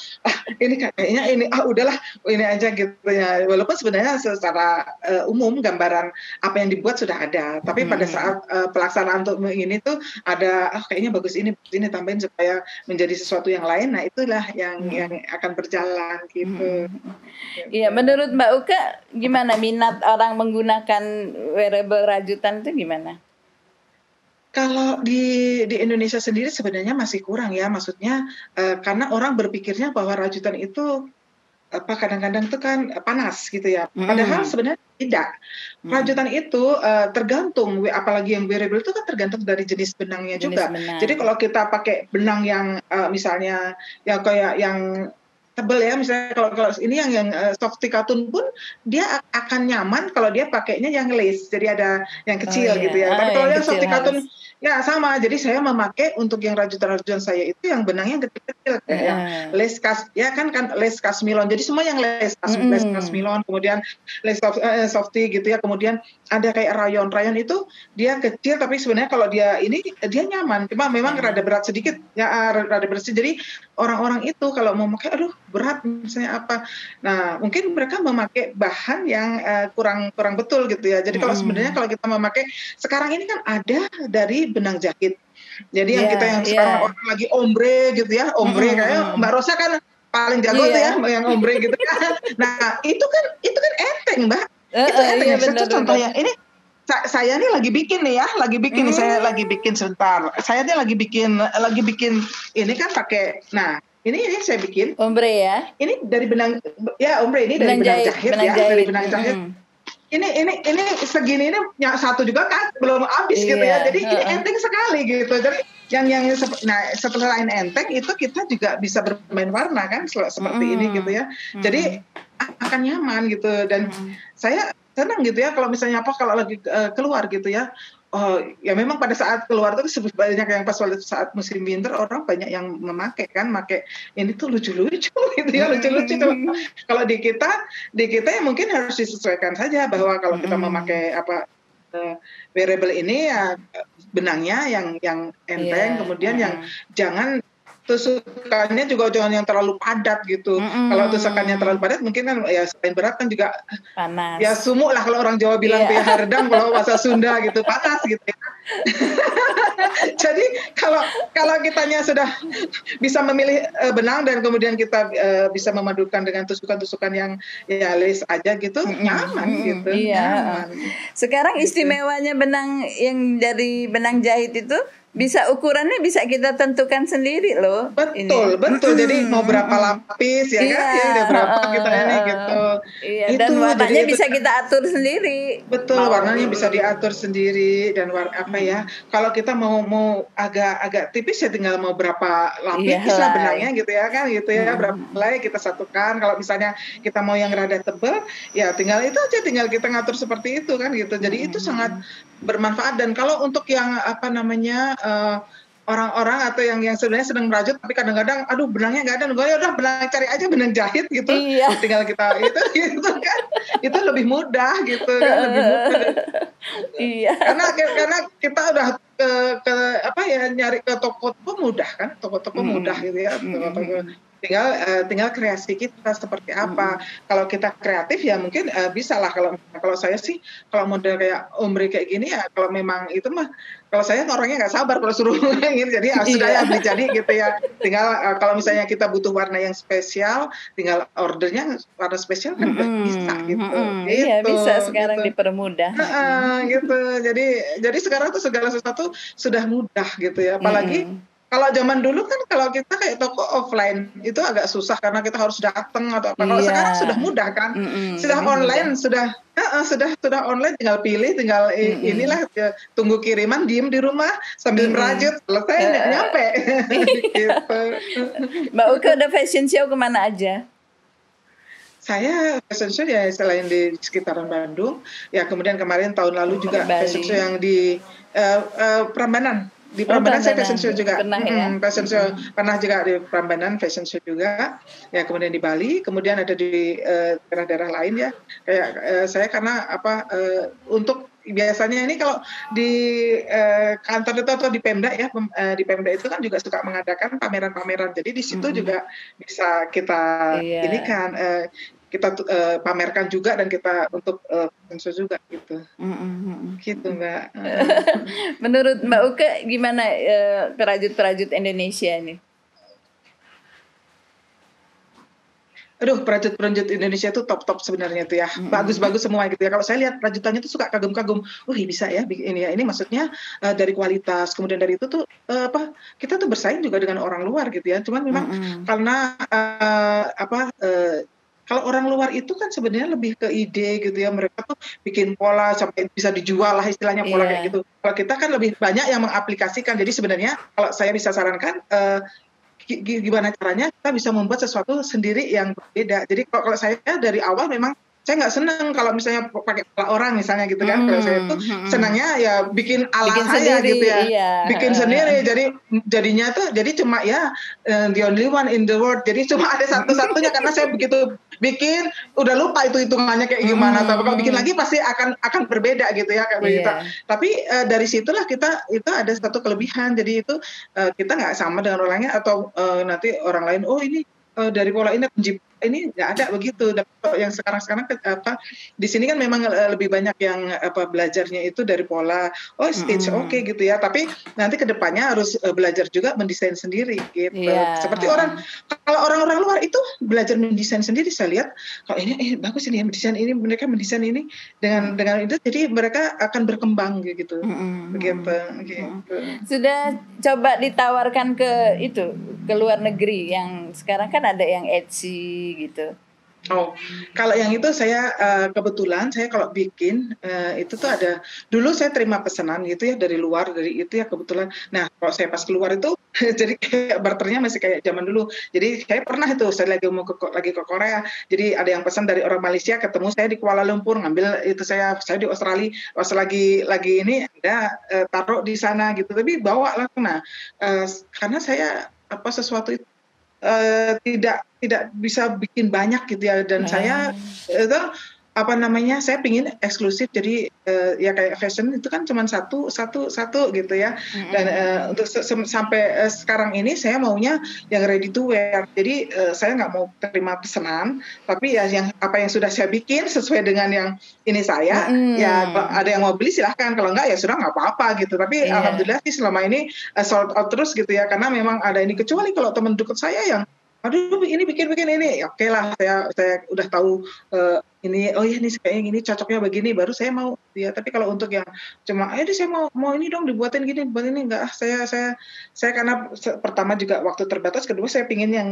B: ini kayaknya ini udahlah ini aja gitu ya. Walaupun sebenarnya secara umum gambaran apa yang dibuat sudah ada, tapi pada saat pelaksanaan untuk ini tuh ada kayaknya bagus ini tambahin supaya menjadi sesuatu yang lain. Nah itulah yang akan berjalan gitu.
A: Iya, menurut Mbak Uke gimana minat orang menggunakan wearable rajutan itu gimana?
B: Kalau di Indonesia sendiri sebenarnya masih kurang ya, maksudnya karena orang berpikirnya bahwa rajutan itu kadang-kadang itu kan panas gitu ya. Padahal sebenarnya tidak. Rajutan itu tergantung, apalagi yang wearable itu kan tergantung dari jenis benangnya juga. Jadi kalau kita pakai benang yang misalnya ya kayak yang tebel ya, misalnya kalau ini yang softy cotton pun dia akan nyaman kalau dia pakainya yang lace, jadi ada yang kecil gitu ya. Tapi kalau yang softy cotton Ya sama, jadi saya memakai untuk yang rajutan-rajutan saya itu yang benangnya kecil-kecil kayak yang les kas, ya kan les kasmilon. Jadi semua yang les kasmilon, kemudian les softy gitu ya. Kemudian ada kayak rayon itu dia kecil tapi sebenarnya kalau dia nyaman. Cuma memang rada berat sedikit ya, rada berat sedikit. Jadi orang-orang itu kalau mau pakai aduh berat misalnya apa. Nah, mungkin mereka memakai bahan yang kurang betul gitu ya. Jadi kalau sebenarnya kalau kita memakai sekarang ini kan ada dari benang jahit. Jadi yang kita yang sekarang orang lagi ombre gitu ya, ombre kayak Mbak Rosa kan paling jago tuh ya yang ombre gitu kan. Nah, itu kan enteng, Mbak. Itu enteng. Itu contohnya. Ini saya nih lagi bikin nih ya, saya lagi bikin sebentar. Saya nih lagi bikin ini kan pakai. Nah, ini saya bikin
A: ombre ya.
B: Ini dari benang ya, ombre ini dari benang jahit ya, dari benang jahit. Ini segini ini satu juga kan belum habis gitu ya. Jadi ini enteng sekali gitu. Jadi setelah enteng itu kita juga bisa bermain warna kan seperti ini gitu ya. Jadi akan nyaman gitu dan saya senang gitu ya kalau misalnya kalau lagi keluar gitu ya. Oh ya memang pada saat keluar itu banyak yang pas saat musim winter orang banyak yang memakai ini tuh lucu-lucu gitu ya, lucu-lucu. Kalau di kita ya mungkin harus disesuaikan saja bahwa kalau kita memakai wearable ini ya benangnya yang enteng, kemudian yang jangan tusukannya juga jangan yang terlalu padat gitu. Kalau tusukannya terlalu padat mungkin kan ya selain berat kan juga
A: panas.
B: Ya sumuk lah kalau orang Jawa bilang tuh ya, hardang kalau bahasa Sunda gitu, panas gitu ya. Jadi kalau kitanya sudah bisa memilih benang dan kemudian kita bisa memadukan dengan tusukan-tusukan yang ya lace aja gitu, nyaman gitu. Nyaman.
A: Sekarang istimewanya benang yang dari benang jahit itu bisa ukurannya bisa kita tentukan sendiri loh.
B: Betul. Jadi mau berapa lapis ya kan? Ya udah berapa kita ini gitu.
A: Iya, dan warnanya bisa kita atur sendiri.
B: Betul, warnanya bisa diatur sendiri dan apa ya? Kalau kita mau agak tipis ya tinggal mau berapa lapis lah benangnya gitu ya kan gitu ya. Berapa helai kita satukan. Kalau misalnya kita mau yang rada tebal ya tinggal kita ngatur seperti itu kan gitu. Jadi itu sangat bermanfaat. Dan kalau untuk yang orang-orang atau yang sebenarnya sedang merajut tapi kadang-kadang aduh benangnya nggak ada, ya udah cari aja benang jahit gitu. Tinggal kita itu kan itu lebih mudah gitu kan, lebih mudah. Karena kita udah nyari ke toko-toko mudah kan, toko-toko mudah gitu ya. Tinggal kreasi kita seperti apa. Kalau kita kreatif ya mungkin bisa lah. Kalau saya sih kalau model kayak ombre kayak gini ya kalau memang itu mah kalau saya orangnya nggak sabar kalau suruh gitu. Jadi sudah ya beli jadi gitu ya. Tinggal kalau misalnya kita butuh warna yang spesial, tinggal ordernya warna spesial kan bisa gitu.
A: Iya bisa sekarang gitu. Dipermudah.
B: Gitu. Jadi sekarang tuh segala sesuatu sudah mudah gitu ya. Apalagi kalau zaman dulu kan kalau kita kayak toko offline itu agak susah karena kita harus datang atau apa. Kalau sekarang sudah mudah kan, sudah online, sudah online, tinggal pilih, tinggal inilah tunggu kiriman, diem di rumah sambil merajut, selesai nyampe. Gitu.
A: Mbak Uke udah fashion show kemana aja?
B: Saya fashion show ya selain di sekitaran Bandung, ya kemudian kemarin tahun lalu juga fashion show yang di Prambanan. Di Prambanan saya fashion show juga. Fashion show pernah juga di Prambanan fashion show juga. Ya kemudian di Bali, kemudian ada di daerah-daerah lain ya. Kayak saya karena untuk biasanya ini kalau di kantor itu atau di Pemda ya, di Pemda itu kan juga suka mengadakan pameran-pameran. Jadi di situ juga bisa kita ini kan kita pamerkan juga dan kita untuk sponsor juga gitu. Gitu Mbak.
A: Menurut Mbak Uke gimana perajut-perajut Indonesia ini?
B: Aduh, perajut-perajut Indonesia itu top-top sebenarnya tuh ya. Bagus-bagus semua gitu ya. Kalau saya lihat perajutannya tuh suka kagum-kagum. Bisa ya ini ya. Ini maksudnya dari kualitas. Kemudian dari itu tuh kita tuh bersaing juga dengan orang luar gitu ya. Cuman memang karena kalau orang luar itu kan sebenarnya lebih ke ide gitu ya. Mereka tuh bikin pola sampai bisa dijual lah istilahnya pola kayak gitu. Kalau kita kan lebih banyak yang mengaplikasikan. Jadi sebenarnya kalau saya bisa sarankan gimana caranya kita bisa membuat sesuatu sendiri yang berbeda. Jadi kalau saya dari awal memang saya nggak senang kalau misalnya pakai pola orang misalnya gitu kan. Kalau saya tuh senangnya ya bikin ala saya
A: sendiri,
B: gitu ya,
A: iya.
B: bikin sendiri. Jadinya tuh jadi cuma ya the only one in the world. Jadi cuma ada satu-satunya karena saya begitu bikin udah lupa itu hitungannya kayak gimana. Tapi kalau bikin lagi pasti akan berbeda gitu ya kayak begitu. Tapi dari situlah kita itu ada satu kelebihan. Jadi itu kita nggak sama dengan orangnya atau nanti orang lain ini dari pola ini nggak ada begitu. Yang sekarang di sini kan memang lebih banyak yang belajarnya itu dari pola it's okay gitu ya. Tapi nanti kedepannya harus belajar juga mendesain sendiri gitu. Seperti kalau orang-orang luar itu belajar mendesain sendiri, saya lihat kalau ini bagus ini mendesain ini, mereka mendesain ini dengan itu, jadi mereka akan berkembang gitu. Begitu.
A: Sudah coba ditawarkan ke luar negeri, yang sekarang kan ada yang Etsy gitu.
B: Kalau yang itu saya kebetulan saya kalau bikin itu tuh ada, dulu saya terima pesanan gitu ya dari luar, dari itu ya kebetulan. Nah kalau saya pas keluar itu jadi kayak barternya masih kayak zaman dulu. Jadi saya pernah itu, saya lagi ke Korea, jadi ada yang pesan dari orang Malaysia, ketemu saya di Kuala Lumpur, ngambil itu saya di Australia, pas lagi ini ada taruh di sana gitu, tapi bawa lah. Nah karena saya sesuatu itu tidak bisa bikin banyak gitu ya, dan saya itu saya pingin eksklusif, jadi ya kayak fashion itu kan cuma satu gitu ya, dan untuk sampai sekarang ini saya maunya yang ready to wear, jadi saya nggak mau terima pesanan, tapi ya yang sudah saya bikin sesuai dengan yang ini saya, ya kalau ada yang mau beli silahkan, kalau nggak ya sudah nggak apa-apa gitu, tapi alhamdulillah sih selama ini sold out terus gitu ya, karena memang ada ini, kecuali kalau teman dekat saya yang aduh ini bikin ini, oke lah, saya udah tahu ini ini kayaknya gini cocoknya begini, baru saya mau ya. Tapi kalau untuk yang cuma saya mau ini dong dibuatin gini, buat ini enggak, saya karena pertama juga waktu terbatas, kedua saya pingin yang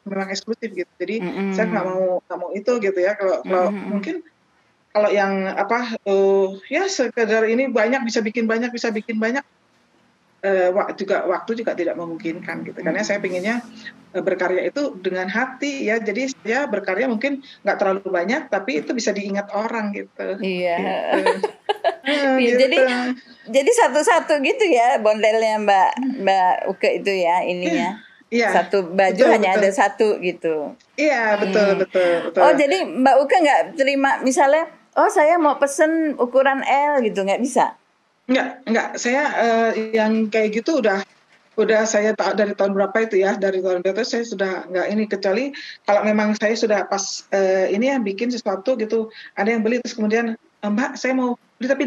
B: memang eksklusif gitu, jadi saya nggak mau itu gitu ya. Kalau mungkin kalau yang ya sekedar ini bisa bikin banyak waktu juga tidak memungkinkan gitu, karena saya pinginnya berkarya itu dengan hati ya, jadi saya berkarya mungkin nggak terlalu banyak tapi itu bisa diingat orang gitu.
A: Gitu. Jadi satu-satu gitu ya bondelnya Mbak Uke itu ya ininya. Satu baju hanya ada satu gitu.
B: Iya betul.
A: Oh jadi Mbak Uke nggak terima misalnya saya mau pesen ukuran L gitu, nggak bisa?
B: Enggak. Saya yang kayak gitu udah saya dari tahun berapa itu ya, dari tahun berapa saya sudah nggak ini, kecuali kalau memang saya sudah pas ini ya bikin sesuatu gitu, ada yang beli terus kemudian Mbak saya mau beli tapi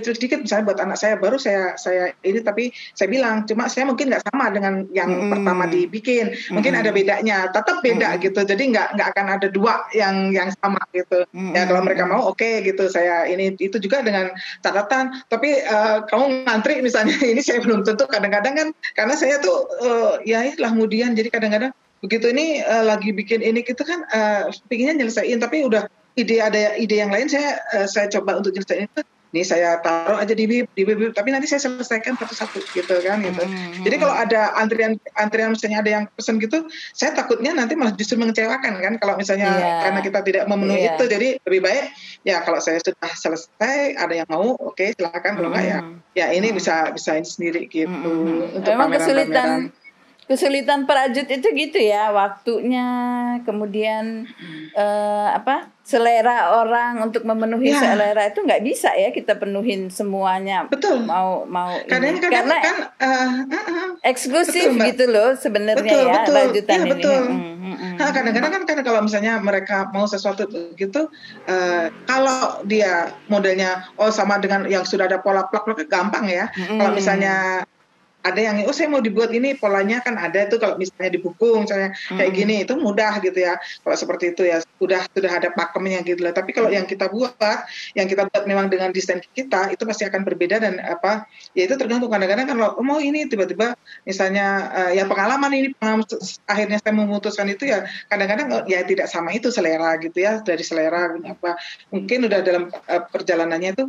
B: sedikit misalnya buat anak saya, baru saya ini, tapi saya bilang cuma saya mungkin nggak sama dengan yang pertama dibikin, mungkin ada bedanya, tetap beda gitu, jadi nggak akan ada dua yang sama gitu. Ya kalau mereka mau oke gitu, saya ini itu juga dengan catatan, tapi kamu ngantri misalnya ini saya belum tentu, kadang-kadang kan karena saya tuh ya itulah kemudian, jadi kadang-kadang begitu ini lagi bikin ini gitu kan pinginnya nyelesain, tapi udah ada ide yang lain, saya coba untuk nyelesain itu, nih saya taruh aja di bibir, tapi nanti saya selesaikan satu-satu gitu kan gitu. Jadi kalau ada antrian misalnya ada yang pesen gitu, saya takutnya nanti malah justru mengecewakan kan, kalau misalnya karena kita tidak memenuhi itu. Jadi lebih baik ya kalau saya sudah selesai, ada yang mau oke silakan, kalau enggak ya ini bisa ini sendiri gitu. Untuk
A: memang kesulitan perajut itu gitu ya, waktunya, kemudian selera orang, untuk memenuhi selera itu nggak bisa ya kita penuhin semuanya.
B: Betul.
A: Mau
B: Kadang-kadang
A: karena
B: kan
A: eksklusif
B: betul,
A: gitu loh sebenarnya ya rajutan ini.
B: Betul. Kadang-kadang kan kalau misalnya mereka mau sesuatu gitu, kalau dia modelnya sama dengan yang sudah ada pola plak gampang ya. Kalau misalnya ada yang saya mau dibuat ini, polanya kan ada itu, kalau misalnya di buku misalnya kayak gini itu mudah gitu ya, kalau seperti itu ya sudah ada pakemnya gitu lah. Tapi kalau yang kita buat memang dengan desain kita, itu pasti akan berbeda, dan ya itu tergantung. Kadang-kadang kan mau ini tiba-tiba misalnya ya pengalaman akhirnya saya memutuskan itu ya, kadang-kadang ya tidak sama itu selera gitu ya, dari selera mungkin udah dalam perjalanannya itu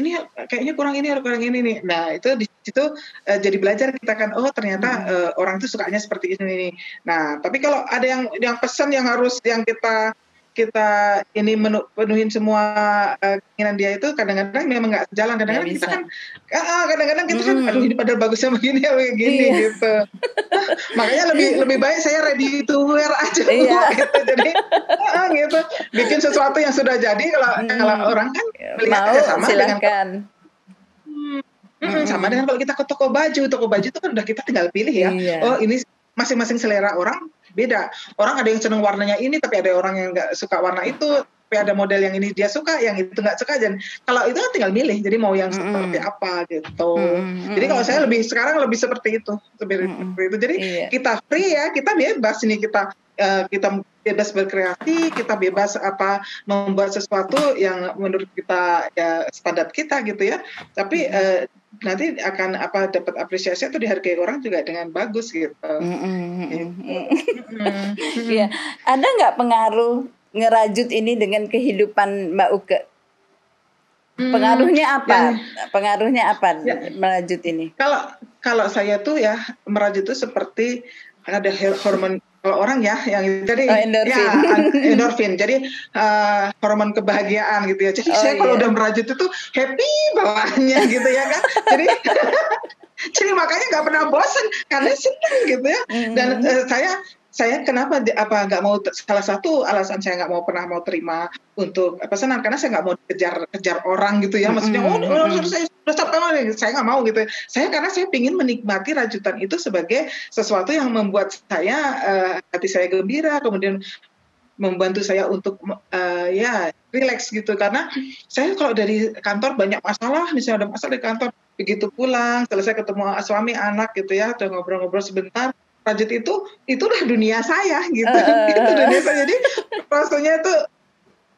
B: ini kayaknya kurang ini nih. Nah itu di situ jadi belajar kita kan, ternyata orang itu sukanya seperti ini. Nah tapi kalau ada yang pesan yang harus yang kita kita ini penuhin semua keinginan dia itu kadang-kadang memang nggak jalan. Kadang-kadang kita kan, kadang-kadang kita kan, aduh ini padahal bagusnya begini ya begini gitu. Makanya lebih baik saya ready to wear aja gitu. Jadi gitu, bikin sesuatu yang sudah jadi. Kalau orang kan melihat sama
A: silakan.
B: Sama dengan kalau kita ke toko baju itu kan udah kita tinggal pilih ya. Oh ini masing-masing selera orang beda. Orang ada yang seneng warnanya ini, tapi ada orang yang nggak suka warna itu. Tapi ada model yang ini dia suka, yang itu nggak suka. Dan kalau itu kan tinggal milih. Jadi mau yang seperti apa gitu. Jadi kalau saya sekarang lebih seperti itu. Jadi kita free ya, kita bebas ini kita bebas berkreasi, kita bebas membuat sesuatu yang menurut kita ya standar kita gitu ya. Tapi nanti akan dapat apresiasi atau dihargai orang juga dengan bagus gitu.
A: Iya, ada nggak pengaruh ngerajut ini dengan kehidupan Mbak Uke? Pengaruhnya apa? Pengaruhnya apa merajut ini?
B: Kalau saya tuh ya merajut itu seperti ada hormon. Kalau orang ya yang jadi endorfin. Jadi hormon kebahagiaan gitu ya. Jadi saya kalau udah merajut itu happy bawaannya gitu ya kan. Jadi makanya nggak pernah bosan karena senang gitu ya. Dan saya kenapa nggak mau, salah satu alasan saya nggak pernah mau terima untuk pesanan karena saya nggak mau kejar orang gitu ya. Maksudnya saya udah capek, saya nggak mau gitu. Karena saya ingin menikmati rajutan itu sebagai sesuatu yang membuat saya hati saya gembira, kemudian membantu saya untuk relax gitu. Karena saya kalau dari kantor banyak masalah, misalnya ada masalah di kantor, begitu pulang selesai ketemu suami anak gitu ya, udah ngobrol-ngobrol sebentar, rajut itulah dunia saya gitu. Itu dunia saya. Jadi rasanya itu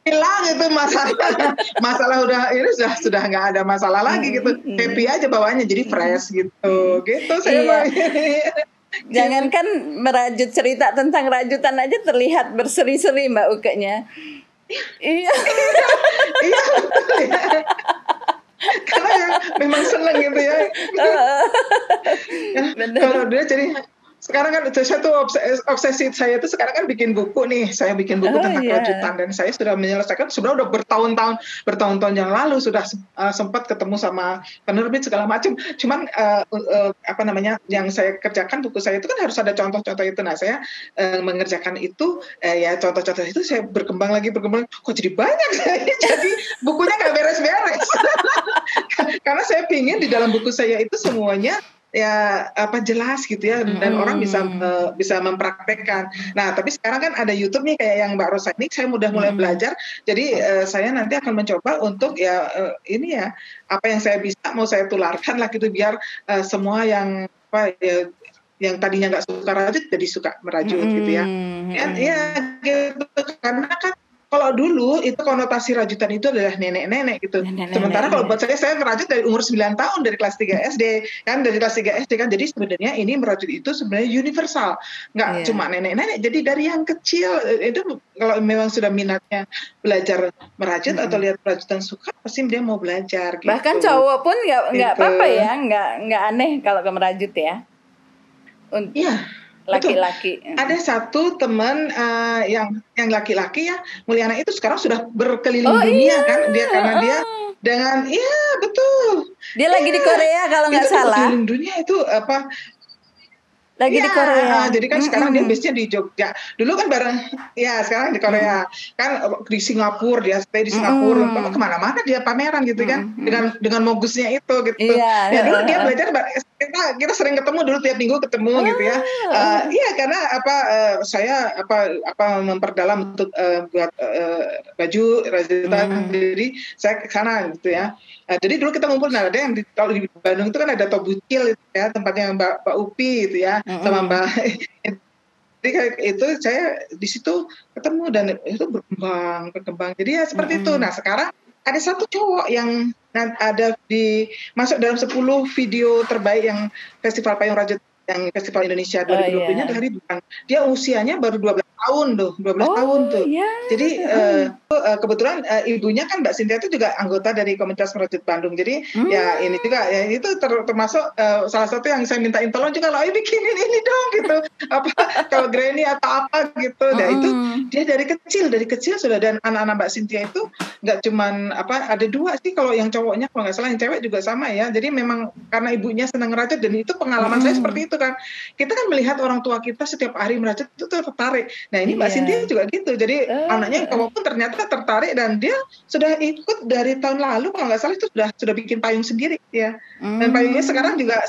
B: hilang itu masalah udah ini sudah nggak ada masalah lagi gitu. Happy aja bawaannya, jadi fresh gitu. Gitu saya.
A: Jangankan merajut, cerita tentang rajutan aja terlihat berseri-seri Mbak Uke-nya. Iya.
B: Iya. Karena memang seneng gitu ya. Kalau dia jadi sekarang kan saya tuh obsesi saya itu sekarang kan bikin buku nih. Saya bikin buku tentang rajutan dan saya sudah menyelesaikan, sudah bertahun-tahun yang lalu sudah sempat ketemu sama penerbit segala macam. Cuman yang saya kerjakan buku saya itu kan harus ada contoh-contoh itu. Nah, saya mengerjakan itu ya contoh-contoh itu saya berkembang kok jadi banyak jadi bukunya nggak beres-beres. Karena saya pingin di dalam buku saya itu semuanya ya jelas gitu ya, dan orang bisa mempraktekkan. Nah, tapi sekarang kan ada YouTube nih kayak yang Mbak Rosa ini, saya udah mulai belajar. Jadi saya nanti akan mencoba untuk ini ya apa yang saya bisa mau saya tularkan lah gitu, biar semua yang yang tadinya nggak suka rajut jadi suka merajut gitu ya. Ya gitu, karena kan kalau dulu itu konotasi rajutan itu adalah nenek-nenek gitu. Sementara kalau buat saya ngerajut dari umur 9 tahun, dari kelas 3 SD kan, jadi sebenarnya ini merajut itu sebenarnya universal, nggak cuma nenek-nenek. Jadi dari yang kecil itu kalau memang sudah minatnya belajar merajut atau lihat perajutan suka, pasti dia mau belajar gitu.
A: Bahkan cowok pun nggak apa-apa ya, nggak aneh kalau ke merajut ya.
B: Iya.
A: Laki-laki.
B: Ada satu teman yang laki-laki ya, Mulyana itu sekarang sudah berkeliling dunia kan, dia karena dia dengan betul.
A: Dia lagi di Korea kalau nggak salah.
B: Berkeliling dunia itu
A: lagi di Korea.
B: Jadi kan sekarang dia base-nya di Jogja. Dulu kan sekarang di Korea. Kan di Singapura, dia stay di Singapura. Kemana-mana dia pameran gitu kan. Dengan mogusnya itu gitu. Dulu dia belajar, kita sering ketemu dulu, tiap minggu ketemu gitu ya. Karena saya memperdalam untuk buat baju rajutan. Jadi saya ke sana gitu ya. Jadi dulu kita ngumpul, ada yang kalau di Bandung itu kan ada Tobucil itu ya, tempatnya Mbak Upi itu ya, sama Mbak. Jadi kayak itu saya di situ ketemu dan itu berkembang. Jadi ya seperti itu. Nah, sekarang ada satu cowok yang ada masuk dalam 10 video terbaik yang Festival Payung Rajut yang Festival Indonesia 2020-nya dari Ridwan. Dia usianya baru 12 tahun tuh, 12 tahun tuh. Yeah. Jadi kebetulan ibunya kan Mbak Cynthia itu juga anggota dari komunitas merajut Bandung. Jadi ya ini juga ya itu termasuk salah satu yang saya mintain tolong juga loh, bikinin ini dong gitu. Apa kalau granny atau apa gitu. Nah itu dia dari kecil sudah, dan anak-anak Mbak Cynthia itu nggak cuman ada 2 sih kalau yang cowoknya, kalau nggak salah yang cewek juga sama ya. Jadi memang karena ibunya senang ngerajut, dan itu pengalaman saya seperti itu kan. Kita kan melihat orang tua kita setiap hari merajut itu tertarik. Nah ini Mbak Cynthia juga gitu, jadi anaknya yang cowok pun ternyata tertarik, dan dia sudah ikut dari tahun lalu kalau nggak salah itu sudah bikin payung sendiri ya, dan payungnya sekarang juga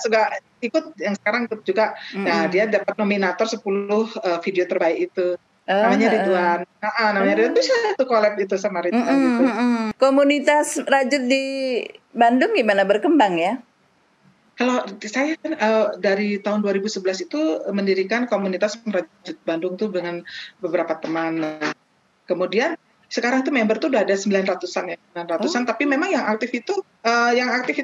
B: ikut, yang sekarang ikut juga. Nah dia dapat nominator 10 video terbaik itu. Namanya Ridwan. Namanya Ridwan, bisa tuh collab itu sama Ridwan gitu.
A: Komunitas rajut di Bandung gimana berkembang ya?
B: Kalau saya kan dari tahun 2011 itu mendirikan komunitas merajut Bandung tuh dengan beberapa teman. Nah, kemudian sekarang tuh member tuh udah ada 900-an ya, 900-an. Tapi memang yang aktif itu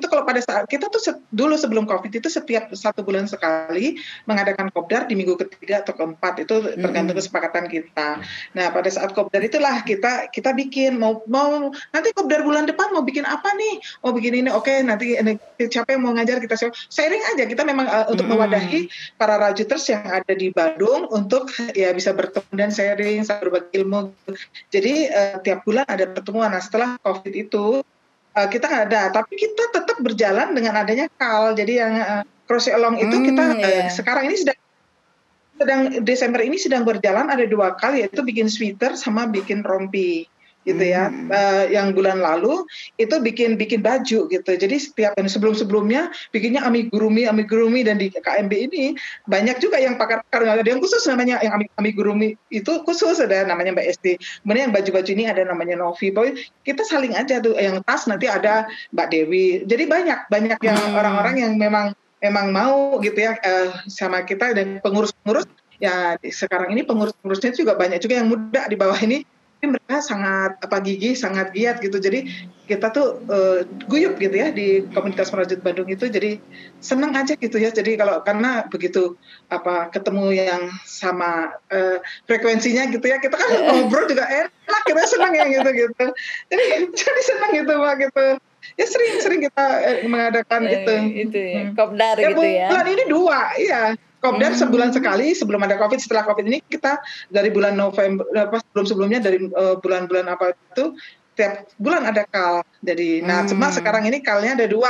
B: kalau pada saat kita tuh dulu sebelum COVID itu setiap 1 bulan sekali mengadakan kopdar di minggu ketiga atau keempat, itu tergantung kesepakatan kita. Nah pada saat kopdar itulah kita bikin mau nanti kopdar bulan depan mau bikin apa nih, mau bikin ini, oke, nanti siapa yang mau ngajar, kita sharing aja. Kita memang untuk mewadahi para rajuters yang ada di Bandung untuk ya bisa bertemu dan sharing, berbagi ilmu. Jadi tiap bulan ada pertemuan. Nah setelah COVID itu kita nggak ada, tapi kita tetap berjalan dengan adanya KAL. Jadi yang crochet along itu kita sekarang ini sedang Desember ini sedang berjalan, ada 2 kali, yaitu bikin sweater sama bikin rompi gitu ya. Yang bulan lalu itu bikin baju gitu. Jadi setiap sebelumnya bikinnya amigurumi, dan di KMB ini banyak juga yang pakar-pakar, ada yang khusus namanya, yang amigurumi itu khusus ada namanya Mbak Esti. Kemudian yang baju-baju ini ada namanya Novi. Kita saling aja tuh, yang tas nanti ada Mbak Dewi. Jadi banyak yang orang-orang yang memang mau gitu ya sama kita, dan pengurus-pengurus ya sekarang ini pengurus-pengurusnya juga banyak juga yang muda di bawah ini. Mereka sangat gigih, sangat giat gitu. Jadi kita tuh guyup gitu ya di komunitas merajut Bandung itu. Jadi senang aja gitu ya. Jadi karena begitu ketemu yang sama frekuensinya gitu ya, kita kan ngobrol juga enak, kita senang ya gitu. Jadi senang gitu Pak gitu. Ya sering kita mengadakan gitu.
A: Itu ya, kopdar gitu ya.
B: Bulan ini 2, iya. Kopdar sebulan sekali sebelum ada COVID. Setelah COVID ini kita dari bulan November, sebelumnya dari bulan-bulan itu tiap bulan ada KAL. Jadi cuma sekarang ini KAL-nya ada 2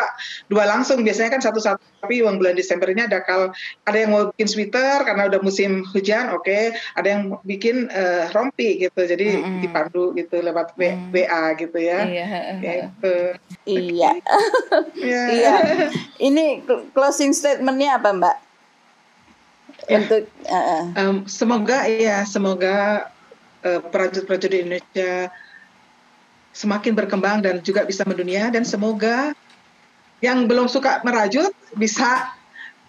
B: langsung. Biasanya kan satu-satu, tapi yang bulan Desember ini ada KAL. Ada yang mau bikin sweater karena udah musim hujan, oke. Ada yang bikin rompi gitu. Jadi dipandu gitu lewat WA gitu ya. Gitu.
A: Iya. Iya. Ini closing statement-nya apa, Mbak? Untuk
B: semoga perajut-perajut di Indonesia semakin berkembang dan juga bisa mendunia, dan semoga yang belum suka merajut bisa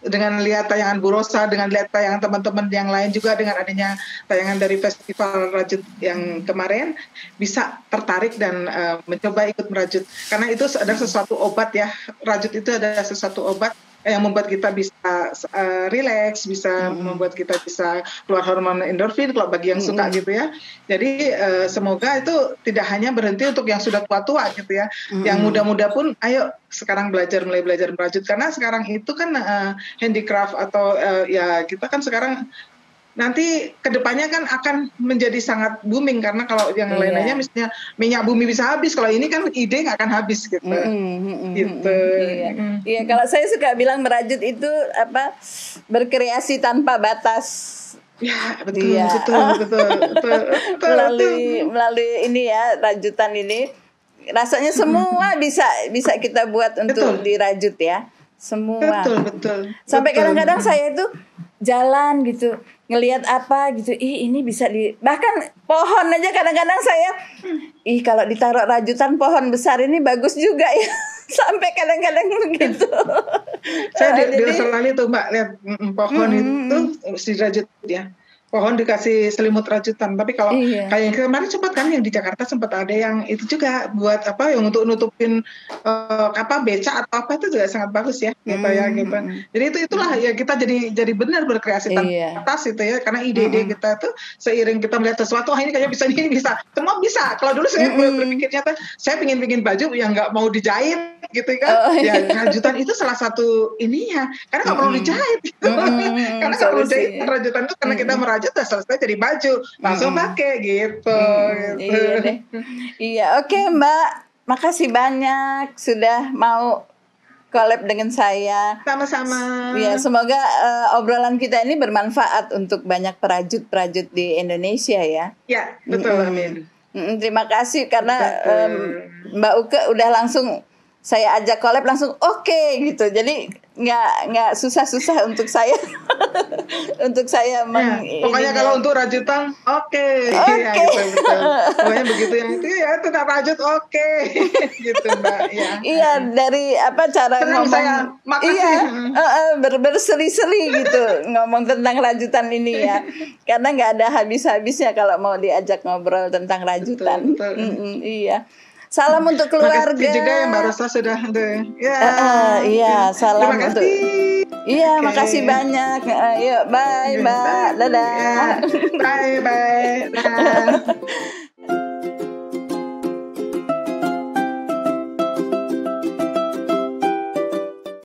B: dengan lihat tayangan Bu Rosa, dengan lihat tayangan teman-teman yang lain juga, dengan adanya tayangan dari festival rajut yang kemarin, bisa tertarik dan mencoba ikut merajut, karena itu ada sesuatu obat ya. Rajut itu ada sesuatu obat yang membuat kita bisa relax, bisa membuat kita bisa keluar hormon endorfin kalau bagi yang suka gitu ya. Jadi semoga itu tidak hanya berhenti untuk yang sudah tua-tua gitu ya. Yang muda-muda pun ayo sekarang mulai belajar merajut, karena sekarang itu kan handicraft atau ya kita kan sekarang nanti kedepannya kan akan menjadi sangat booming, karena kalau yang lain-lainnya misalnya minyak bumi bisa habis, kalau ini kan ide nggak akan habis gitu. Gitu.
A: Iya, kalau saya suka bilang merajut itu berkreasi tanpa batas.
B: Ya betul.
A: melalui ini ya, rajutan ini rasanya semua bisa kita buat untuk dirajut ya. Semua.
B: Betul.
A: Sampai kadang-kadang saya itu jalan gitu, ngelihat apa gitu, ini bisa bahkan pohon aja kadang-kadang saya, kalau ditaruh rajutan pohon besar ini bagus juga ya. Sampai kadang-kadang begitu.
B: Saya di Australia tuh Mbak lihat pohon itu dirajut ya. pohon dikasih selimut rajutan. Tapi kalau
A: Iya.
B: kayak yang kemarin sempat kan yang di Jakarta sempat ada yang itu juga buat apa yang untuk nutupin apa beca atau apa itu juga sangat bagus ya gitu ya gitu. Jadi itulah ya kita jadi benar berkreasi tanpa batas itu ya, karena ide-ide kita tuh seiring kita melihat sesuatu, ini kayaknya bisa, ini bisa, semua bisa. Kalau dulu saya berpikirnya tuh saya pingin bikin baju yang nggak mau dijahit gitu kan. Ya rajutan itu salah satu ininya, karena nggak perlu dijahit gitu. Karena nggak perlu dijahit rajutan itu, karena kita merajut udah selesai jadi baju, langsung pakai gitu.
A: Iya deh. Iya, oke Mbak, makasih banyak sudah mau collab dengan saya.
B: Sama-sama.
A: Ya, semoga obrolan kita ini bermanfaat untuk banyak perajut-perajut di Indonesia ya.
B: Ya, betul, amin.
A: Terima kasih karena Mbak Uke udah langsung saya ajak collab langsung oke gitu. Jadi nggak susah-susah untuk saya untuk saya
B: pokoknya kalau untuk rajutan oke. Ya, gitu. Pokoknya begitu yang itu ya tetap rajut oke. Gitu Mbak ya.
A: Iya, dari apa cara
B: senang
A: ngomong
B: saya, makasih.
A: berseri-seri gitu ngomong tentang rajutan ini ya. Karena nggak ada habis-habisnya kalau mau diajak ngobrol tentang rajutan.
B: Betul.
A: Iya. Salam untuk keluarga.
B: Makasih juga ya Mbak Rosa sudah ya.
A: Iya, salam
B: terima
A: untuk.
B: Kasih.
A: Iya, makasih banyak. Yuk, bye Mbak. Dadah.
B: Bye.